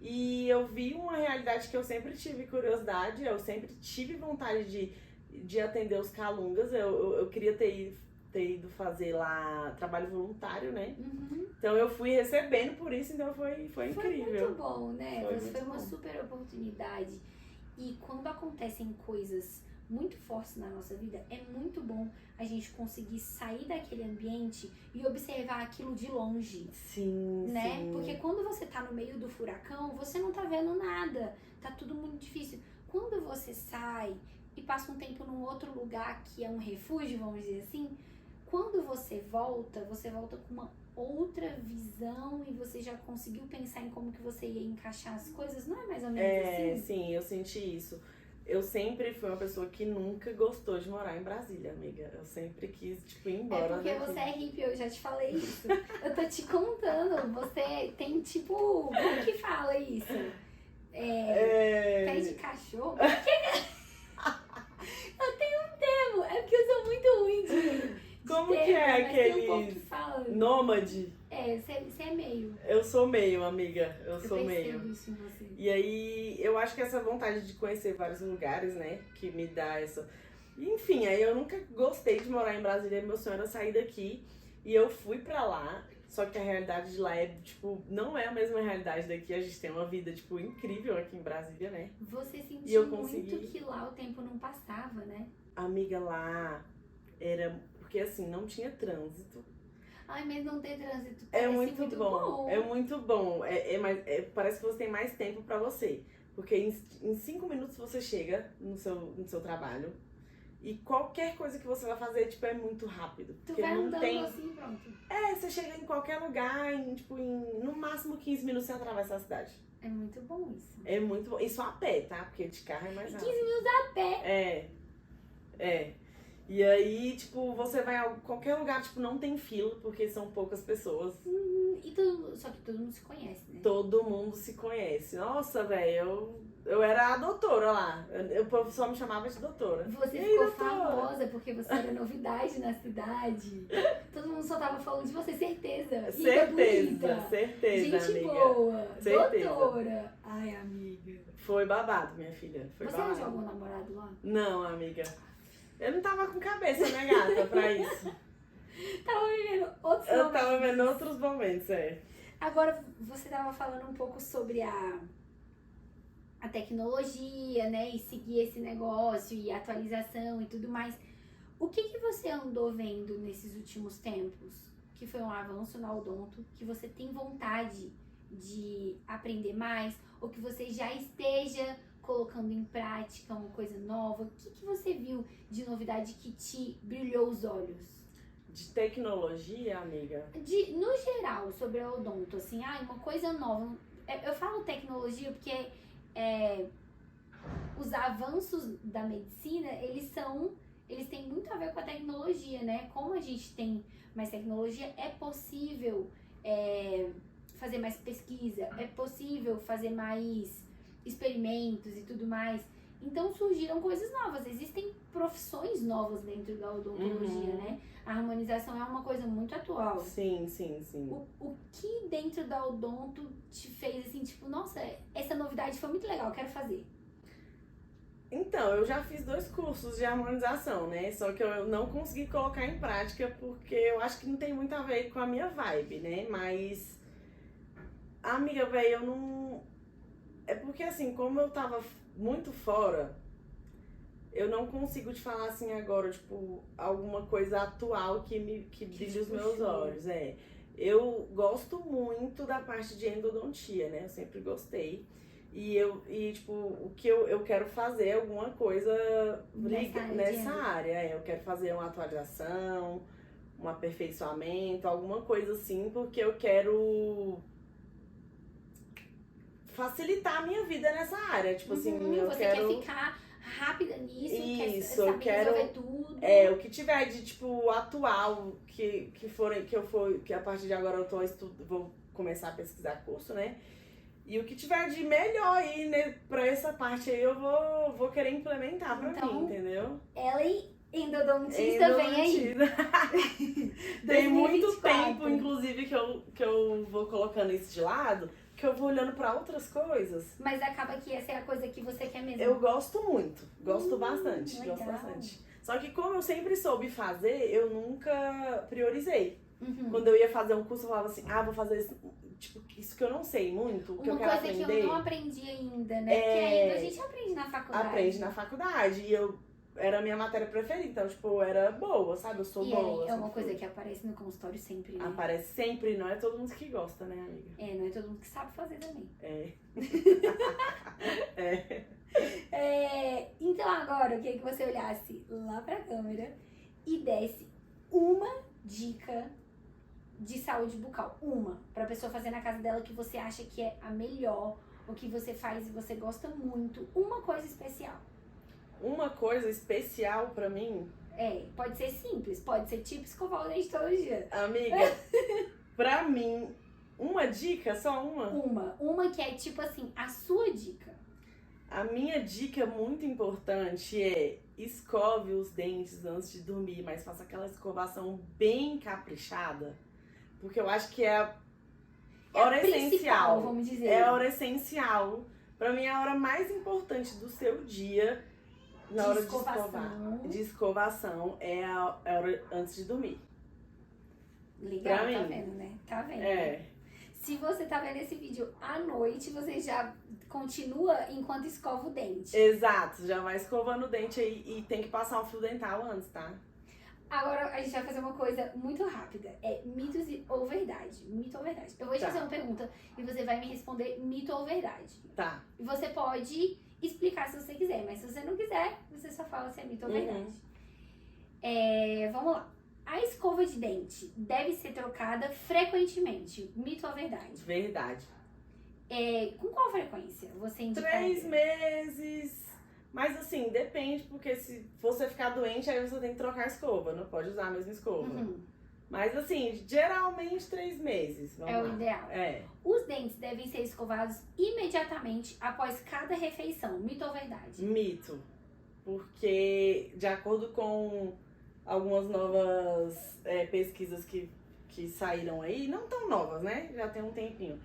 E eu vi uma realidade que eu sempre tive curiosidade, eu sempre tive vontade de atender os calungas. Eu queria ter ido fazer lá trabalho voluntário, né? Então eu fui recebendo por isso, então foi incrível.
Foi muito bom, né?
Foi
uma super oportunidade. E quando acontecem coisas muito fortes na nossa vida, é muito bom a gente conseguir sair daquele ambiente e observar aquilo de longe.
Sim,
né?
sim.
Porque quando você tá no meio do furacão, você não tá vendo nada, tá tudo muito difícil. Quando você sai e passa um tempo num outro lugar que é um refúgio, vamos dizer assim, quando você volta com uma outra visão e você já conseguiu pensar em como que você ia encaixar as coisas, não é mais ou menos assim?
Sim, eu senti isso. Eu sempre fui uma pessoa que nunca gostou de morar em Brasília, amiga. Eu sempre quis, tipo, ir embora
É porque
daqui.
você é hippie, eu já te falei isso. Eu tô te contando, você tem tipo, como que fala isso? Pé de cachorro? Eu tenho um termo, é porque eu sou muito ruim de
Como
termo,
que é
mas tem um
aquele
povo que fala.
nômade?
Você é meio.
Eu sou meio, amiga. Eu sou
percebo
meio.
isso em você.
E aí, eu acho que essa vontade de conhecer vários lugares, né, que me dá essa... Enfim, aí eu nunca gostei de morar em Brasília, meu sonho era sair daqui. E eu fui pra lá, só que a realidade de lá é, tipo, não é a mesma realidade daqui. A gente tem uma vida, tipo, incrível aqui em Brasília, né?
Você
E
sentiu
eu consegui.
muito que lá o tempo não passava, né?
Amiga, lá era... Porque, assim, não tinha trânsito.
Ai, mas não ter trânsito
É
parece
muito bom. É muito bom. Parece que você tem mais tempo pra você. Porque em 5 minutos você chega no seu trabalho. E qualquer coisa que você vai fazer, tipo, é muito rápido.
Tu
Porque
vai
não
andando
tem...
assim, pronto.
Você chega em qualquer lugar, no máximo 15 minutos você atravessa a cidade.
É muito bom isso.
É muito bom. Isso a pé, tá? Porque de carro é mais
15
rápido.
minutos a pé.
É. E aí, tipo, você vai a qualquer lugar, tipo, não tem fila, porque são poucas pessoas.
Só que todo mundo se conhece, né?
Todo mundo se conhece. Nossa, velho, eu era a doutora lá. O professor me chamava de doutora.
Você
E aí,
ficou
doutora?
famosa porque você era novidade na cidade. Todo mundo só tava falando de você, certeza. E
Certeza,
gente
amiga.
boa,
Certeza.
doutora. Ai, amiga.
Foi babado, minha filha. Foi
Você
babado.
arranjou algum namorado lá?
Não, amiga. Eu não tava com cabeça, né, gata, pra isso.
Tava vivendo outros
Eu
momentos.
tava vendo outros momentos,
Agora, você tava falando um pouco sobre a tecnologia, né? E seguir esse negócio e atualização e tudo mais. O que você andou vendo nesses últimos tempos? Que foi um avanço na Odonto? Que você tem vontade de aprender mais? Ou que você já esteja colocando em prática uma coisa nova? O que você viu de novidade que te brilhou os olhos?
De tecnologia, amiga?
No geral, sobre a Odonto, assim, uma coisa nova. Eu falo tecnologia porque os avanços da medicina, eles têm muito a ver com a tecnologia, né? Como a gente tem mais tecnologia, é possível fazer mais pesquisa, é possível fazer mais experimentos e tudo mais. Então surgiram coisas novas, existem profissões novas dentro da odontologia, né? A harmonização é uma coisa muito atual.
Sim.
O que dentro da odonto te fez assim, tipo, nossa, essa novidade foi muito legal, quero fazer?
Então, eu já fiz 2 cursos de harmonização, né? Só que eu não consegui colocar em prática porque eu acho que não tem muito a ver com a minha vibe, né? Mas, amiga, velho, eu não... É porque assim, como eu tava muito fora, eu não consigo te falar assim agora, tipo, alguma coisa atual que brilhe os meus olhos. Eu gosto muito da parte de endodontia, né? Eu sempre gostei. Tipo, o que eu quero fazer é alguma coisa nessa área. Eu quero fazer uma atualização, um aperfeiçoamento, alguma coisa assim, porque eu quero facilitar a minha vida nessa área. Tipo assim, eu
você
quero...
quer ficar rápida nisso, quer
Isso,
saber
eu quero
resolver tudo.
o que tiver de tipo atual que a partir de agora eu vou começar a pesquisar curso, né? E o que tiver de melhor aí, né, pra essa parte aí eu vou querer implementar pra mim, entendeu?
Ellen, endodontista, vem aí.
Tem muito
2024.
tempo, inclusive, que eu vou colocando isso de lado, que eu vou olhando pra outras coisas.
Mas acaba que essa é a coisa que você quer mesmo.
Eu gosto muito, gosto bastante,
legal.
gosto bastante. Só que como eu sempre soube fazer, eu nunca priorizei. Quando eu ia fazer um curso, eu falava assim, vou fazer isso, tipo, isso que eu não sei muito, que eu quero aprender.
Uma coisa que eu não aprendi ainda, né? Porque ainda a gente aprende na faculdade.
Aprende na faculdade. E era a minha matéria preferida, então, tipo, era boa, sabe? Eu sou boa.
É uma coisa que aparece no consultório sempre, né?
Aparece sempre, não é todo mundo que gosta, né, amiga?
Não é todo mundo que sabe fazer também. Então agora, eu queria que você olhasse lá pra câmera e desse uma dica de saúde bucal. Pra pessoa fazer na casa dela que você acha que é a melhor, o que você faz e você gosta muito. Uma coisa especial.
Uma coisa especial pra mim?
Pode ser simples, pode ser tipo escovar o dente todo dia.
Amiga, pra mim, uma dica, só uma?
Uma que é tipo assim, a sua dica.
A minha dica muito importante é escove os dentes antes de dormir, mas faça aquela escovação bem caprichada, porque eu acho que é a hora essencial,
vamos dizer.
É a hora essencial. Pra mim é a hora mais importante do seu dia, na hora de escovação, é a hora antes de dormir.
Legal, tá vendo, né? Tá vendo? Se você tá vendo esse vídeo à noite, você já continua enquanto escova o dente.
Exato, já vai escovando o dente aí e tem que passar um fio dental antes, tá?
Agora a gente vai fazer uma coisa muito rápida. Mitos ou verdade? Mito ou verdade? Eu vou te fazer uma pergunta e você vai me responder mito ou verdade.
Tá.
E você pode explicar se você quiser, mas se você não quiser, você só fala se é mito ou verdade. Vamos lá. A escova de dente deve ser trocada frequentemente. Mito ou verdade?
Verdade.
Com qual frequência você indica?
3 meses. Mas assim, depende, porque se você ficar doente, aí você tem que trocar a escova. Não pode usar a mesma escova. Mas assim, geralmente 3 meses. Vamos lá.
O ideal. Os dentes devem ser escovados imediatamente após cada refeição. Mito ou verdade?
Mito. Porque, de acordo com algumas novas pesquisas que saíram aí, não tão novas, né? Já tem um tempinho.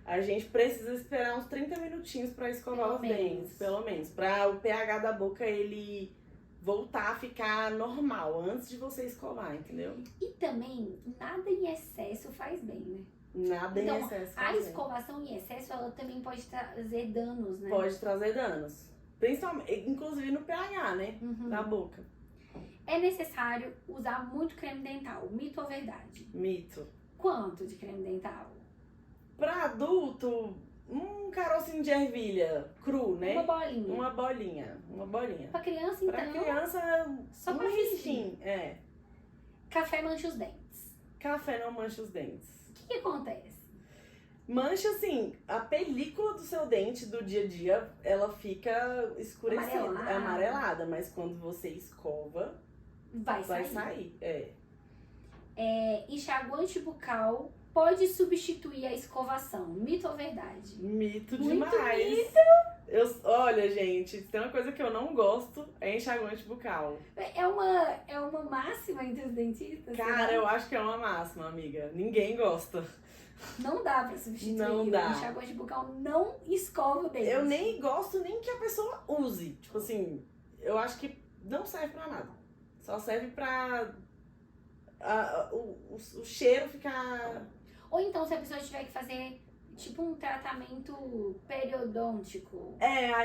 A gente precisa esperar uns 30 minutinhos pra escovar os dentes, pelo menos. Pra o pH da boca, ele voltar a ficar normal, antes de você escovar, entendeu?
E também, nada em excesso faz bem, né?
Nada em excesso faz
bem. A escovação em excesso, ela também pode trazer danos, né?
Pode trazer danos. Principalmente, inclusive no pH, né? Da boca.
É necessário usar muito creme dental. Mito ou verdade?
Mito.
Quanto de creme dental?
Pra adulto, um carocinho de ervilha cru, né? Uma bolinha.
Pra criança, então?
Pra criança,
só pra fingir.
Café mancha os dentes. Café não mancha os dentes.
O que acontece?
Mancha, assim, a película do seu dente do dia a dia, ela fica escurecida, amarelada. Mas quando você escova, vai sair.
Enxaguante bucal pode substituir a escovação. Mito ou verdade?
Mito
Muito
demais.
Mito.
Olha, gente, tem uma coisa que eu não gosto, é enxaguante bucal.
É uma máxima entre os dentistas?
Cara, eu acho que é uma máxima, amiga. Ninguém gosta.
Não dá pra substituir.
Não dá.
O enxaguante bucal não escova o dente.
Eu nem gosto nem que a pessoa use. Tipo assim, eu acho que não serve pra nada. Só serve pra o cheiro ficar...
Ou então, se a pessoa tiver que fazer, tipo, um tratamento periodôntico.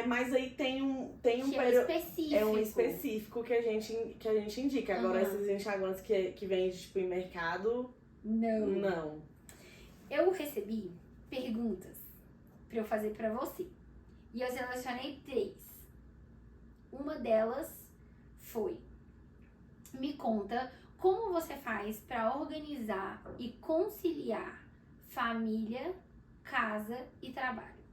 Mas aí tem um
Que é específico.
É um específico que a gente indica. Agora, esses enxaguantes que vêm, tipo, em mercado, não.
Eu recebi perguntas pra eu fazer pra você. E eu selecionei 3. Uma delas foi: me conta como você faz pra organizar e conciliar família, casa e trabalho.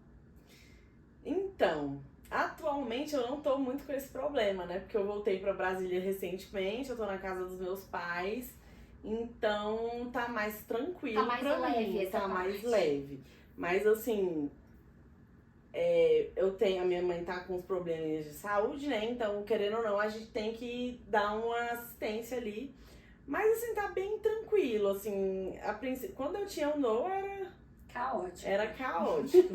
Então, atualmente eu não tô muito com esse problema, né? Porque eu voltei pra Brasília recentemente, eu tô na casa dos meus pais. Então tá mais tranquilo pra mim, tá mais leve. Mas assim, a minha mãe tá com uns probleminhas de saúde, né? Então, querendo ou não, a gente tem que dar uma assistência ali. Mas assim, tá bem tranquilo, assim, quando eu tinha o Noah
Caótico.
Era caótico.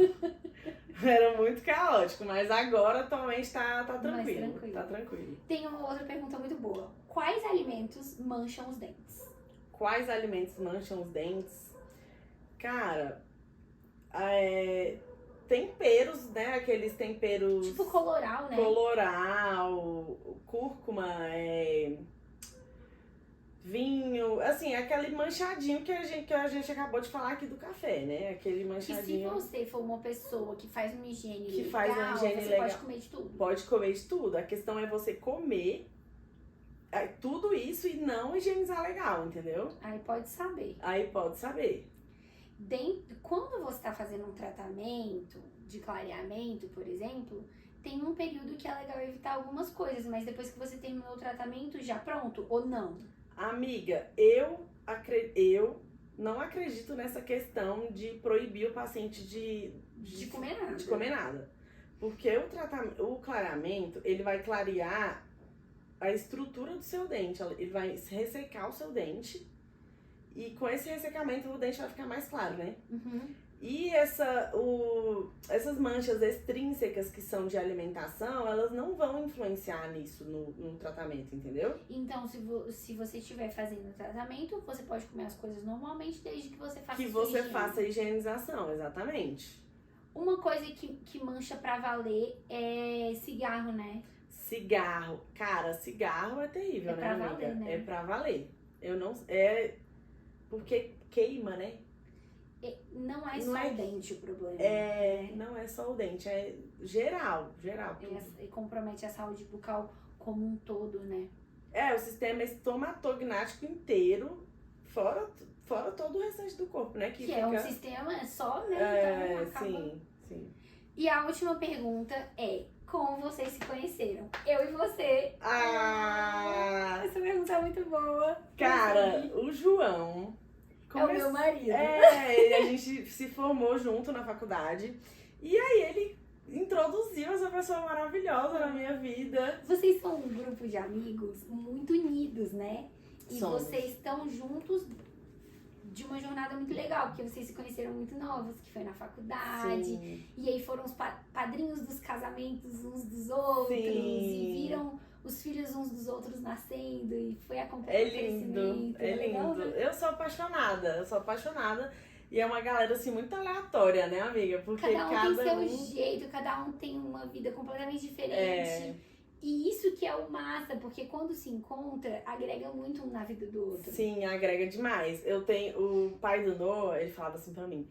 Era muito caótico, mas agora atualmente tá tranquilo. Tá tranquilo.
Tem uma outra pergunta muito boa. Quais alimentos mancham os dentes?
Quais alimentos mancham os dentes? Cara, temperos, né? Aqueles temperos...
Tipo coloral, né?
Coloral, cúrcuma, vinho, assim, aquele manchadinho que a gente acabou de falar aqui do café, né? Aquele manchadinho.
E se você for uma pessoa que faz uma higiene
que
legal,
faz uma higiene
você
legal,
pode comer de tudo.
Pode comer de tudo. A questão é você comer tudo isso e não higienizar legal, entendeu?
Aí pode saber. Quando você está fazendo um tratamento de clareamento, por exemplo, tem um período que é legal evitar algumas coisas, mas depois que você terminou o tratamento, já pronto ou não?
Amiga, eu não acredito nessa questão de proibir o paciente de comer nada. Porque o clareamento, ele vai clarear a estrutura do seu dente, ele vai ressecar o seu dente e com esse ressecamento o dente vai ficar mais claro, né? E essas manchas extrínsecas que são de alimentação, elas não vão influenciar nisso no tratamento, entendeu?
Então, se você estiver fazendo o tratamento, você pode comer as coisas normalmente, desde que você faça
faça a higienização, exatamente.
Uma coisa que mancha pra valer é cigarro, né?
Cigarro. Cara, cigarro é terrível, né, amiga?
Valer, né?
É pra valer. Porque queima, né?
Não é só o dente o problema.
Não é só o dente, é geral.
E compromete a saúde bucal como um todo, né?
O sistema estomatognático inteiro, fora todo o restante do corpo, né? Que
é um sistema só, né? Então acaba...
Sim.
E a última pergunta é: como vocês se conheceram? Eu e você. Essa pergunta é muito boa.
Cara, o João...
É o meu marido.
A gente se formou junto na faculdade. E aí ele introduziu essa pessoa maravilhosa na minha vida.
Vocês são um grupo de amigos muito unidos, né? E vocês estão juntos de uma jornada muito legal, porque vocês se conheceram muito novos, que foi na faculdade.
Sim.
E aí foram os padrinhos dos casamentos uns dos outros.
Sim.
E viram os filhos uns dos outros nascendo e foi acompanhando o crescimento.
É lindo. Eu sou apaixonada. E é uma galera, assim, muito aleatória, né, amiga? Porque
cada um tem seu jeito, cada um tem uma vida completamente diferente. E isso que é o massa, porque quando se encontra, agrega muito um na vida do outro.
Sim, agrega demais. O pai do Noah, ele falava assim pra mim: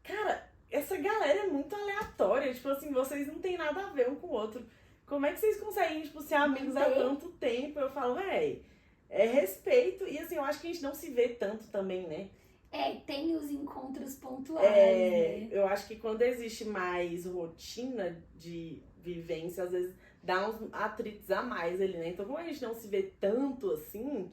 cara, essa galera é muito aleatória. Tipo assim, vocês não tem nada a ver um com o outro. Como é que vocês conseguem, tipo, ser amigos há tanto tempo? Eu falo, é respeito. E assim, eu acho que a gente não se vê tanto também, né?
Tem os encontros pontuais, né?
Eu acho que quando existe mais rotina de vivência, às vezes dá uns atritos a mais ali, né? Então, como a gente não se vê tanto assim,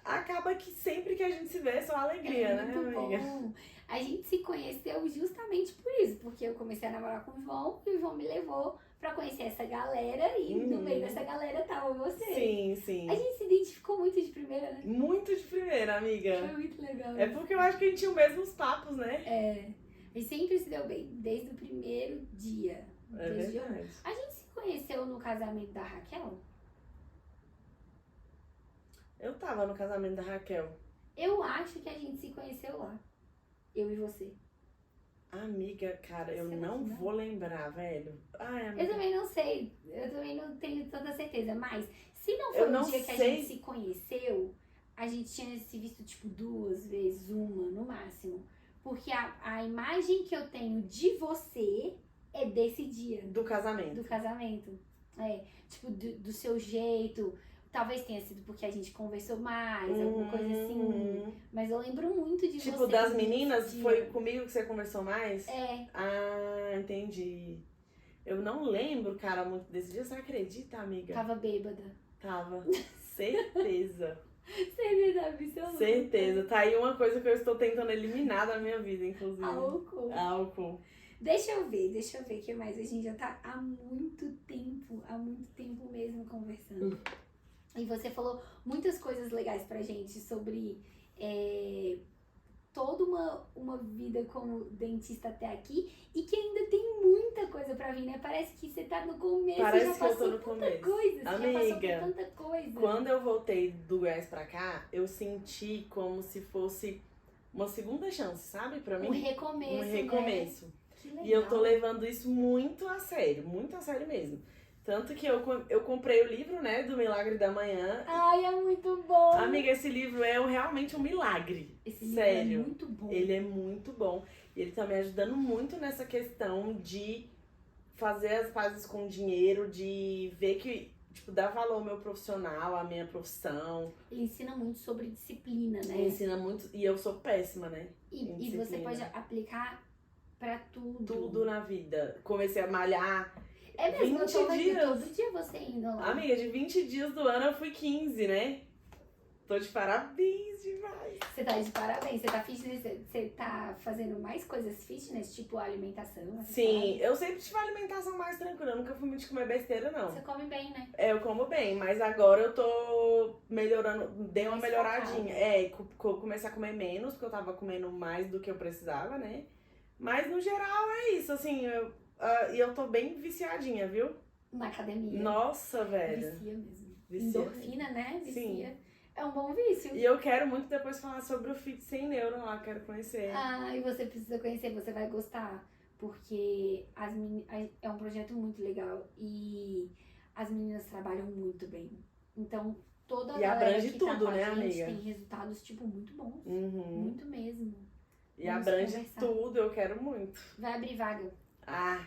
acaba que sempre que a gente se vê é só alegria,
É
né,
muito
amiga?
bom. A gente se conheceu justamente por isso, porque eu comecei a namorar com o João e o João me levou pra conhecer essa galera e no meio dessa galera tava você.
Sim, sim.
A gente se identificou muito de primeira, né?
Muito de primeira, amiga.
Foi muito legal.
É porque eu acho que a gente tinha os mesmos papos, né?
É. A gente sempre se deu bem, desde o primeiro dia.
É
Desde o-
verdade.
A gente se conheceu no casamento da Raquel?
Eu tava no casamento da Raquel.
Eu acho que a gente se conheceu lá. Eu e você.
Amiga, cara, eu
Será
não
que não?
vou lembrar, velho. Ai,
Eu
amiga.
também não sei. Eu também não tenho tanta certeza. Mas se não
Eu
foi
não
o dia que a
sei.
gente se conheceu, a gente tinha se visto tipo 2 vezes, uma no máximo. Porque a imagem que eu tenho de você é desse dia.
Do casamento.
Do casamento. É, tipo, do seu jeito. Talvez tenha sido porque a gente conversou mais, alguma coisa assim. Mas eu lembro muito de você.
Tipo, das
nesse
meninas,
dia.
foi comigo que você conversou mais?
É,
Ah, entendi. Eu não lembro, cara, muito desse dia. Você acredita, amiga?
tava bêbada.
Tava. Certeza.
Certeza absoluta.
Certeza. Tá aí uma coisa que eu estou tentando eliminar da minha vida, inclusive.
Álcool.
Álcool.
Deixa eu ver o que mais. A gente já tá há muito tempo mesmo conversando. E você falou muitas coisas legais pra gente sobre toda uma vida como dentista até aqui e que ainda tem muita coisa pra vir, né? Parece que você tá no começo,
Parece
já
que eu tô
passou
no
tanta
começo.
coisa, você já passou
Amiga,
por tanta coisa.
Quando eu voltei do Goiás pra cá, eu senti como se fosse uma segunda chance, sabe? Pra mim.
Um recomeço,
Um recomeço.
né? Que legal.
E eu tô levando isso muito a sério mesmo. Tanto que eu comprei o livro, né, do Milagre da Manhã.
Ai, é muito bom.
Amiga, esse livro é realmente um milagre.
Esse livro
Sério.
é muito bom.
Ele é muito bom. E ele tá me ajudando muito nessa questão de fazer as pazes com o dinheiro, de ver que, tipo, dá valor ao meu profissional, à minha profissão.
Ele ensina muito sobre disciplina, né?
Me ensina muito. E eu sou péssima, né?
E você
disciplina.
pode aplicar pra tudo.
Tudo na vida. Comecei a malhar.
É mesmo,
20
eu tô vendo
dias.
todo dia você indo lá.
Amiga, de 20 dias do ano eu fui 15, né? Tô de parabéns demais.
Você tá de parabéns, você tá fitness, você tá fazendo mais coisas fitness, tipo alimentação? essas
Sim, eu sempre tive uma alimentação mais tranquila. Eu nunca fui muito de comer besteira, não.
paradas? Você come bem, né?
É, eu como bem, mas agora eu tô melhorando, dei uma
Mais
melhoradinha.
focada.
Comecei a comer menos, porque eu tava comendo mais do que eu precisava, né? Mas no geral é isso, assim, e eu tô bem viciadinha, viu?
Na academia.
Nossa, velho.
Vicia mesmo.
Vicia
Endorfina, né? Vicia.
Sim.
É um bom vício.
E eu quero muito depois falar sobre o Fit Sem Neuro lá, quero conhecer.
Ah, e você precisa conhecer, você vai gostar. Porque é um projeto muito legal e as meninas trabalham muito bem. Então, toda a
E
galera
abrange
que tá
tudo,
com a
né,
gente
amiga?
tem resultados, tipo, muito bons.
Uhum.
Muito mesmo.
E
Vamos
abrange
conversar.
tudo, eu quero muito.
Vai abrir vaga.
Ah,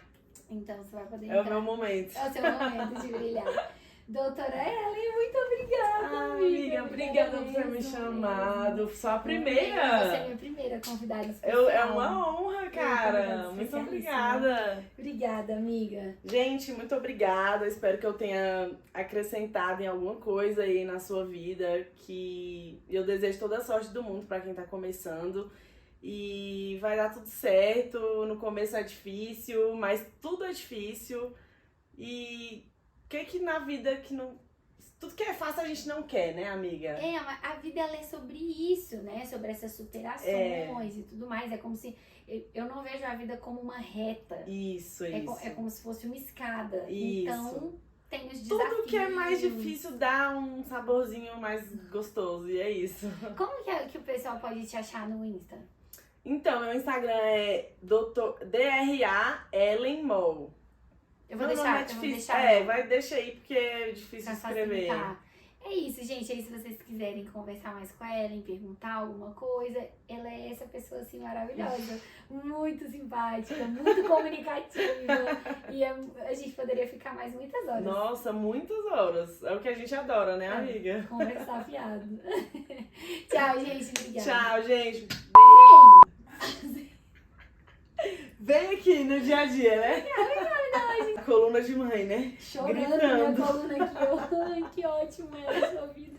Então, você vai poder
é o
entrar.
meu momento.
É o seu momento de brilhar. Doutora Ellen, muito obrigada,
Ah,
amiga.
amiga, obrigada por ter me
mesmo,
chamado. Só a
Você é
primeira.
minha primeira convidada especial.
É uma honra, cara.
convidada
Muito
especialíssima.
obrigada.
Obrigada, amiga.
Gente, muito obrigada. Espero que eu tenha acrescentado em alguma coisa aí na sua vida. Que eu desejo toda a sorte do mundo pra quem tá começando. E vai dar tudo certo. No começo é difícil, mas tudo é difícil. E o que na vida que não. Tudo que é fácil a gente não quer, né, amiga?
É, a vida ela é sobre isso, né? Sobre essas superações e tudo mais. É como se. Eu não vejo a vida como uma reta.
Isso,
É,
isso.
é como se fosse uma escada.
Isso.
Então, tem os desafios.
Tudo que é mais difícil dá um saborzinho mais gostoso, e é isso.
Como que o pessoal pode te achar no Insta?
Então, meu Instagram é DRA Ellen Mol.
Eu vou
Meu
deixar,
nome é
eu vou
difícil.
deixar
Deixa aí porque é difícil
pra
escrever.
facilitar. É isso, gente. Aí, se vocês quiserem conversar mais com a Ellen, perguntar alguma coisa, ela é essa pessoa assim maravilhosa, muito simpática, muito comunicativa. E a gente poderia ficar mais muitas horas.
Nossa, muitas horas. É o que a gente adora, né, amiga?
Conversar fiado. Tchau, gente. Obrigada.
Tchau, gente.
Ei,
Vem aqui no dia a dia, né? Coluna de mãe, né?
chorando
Gritando.
minha coluna aqui. Ai, que ótimo é a sua vida.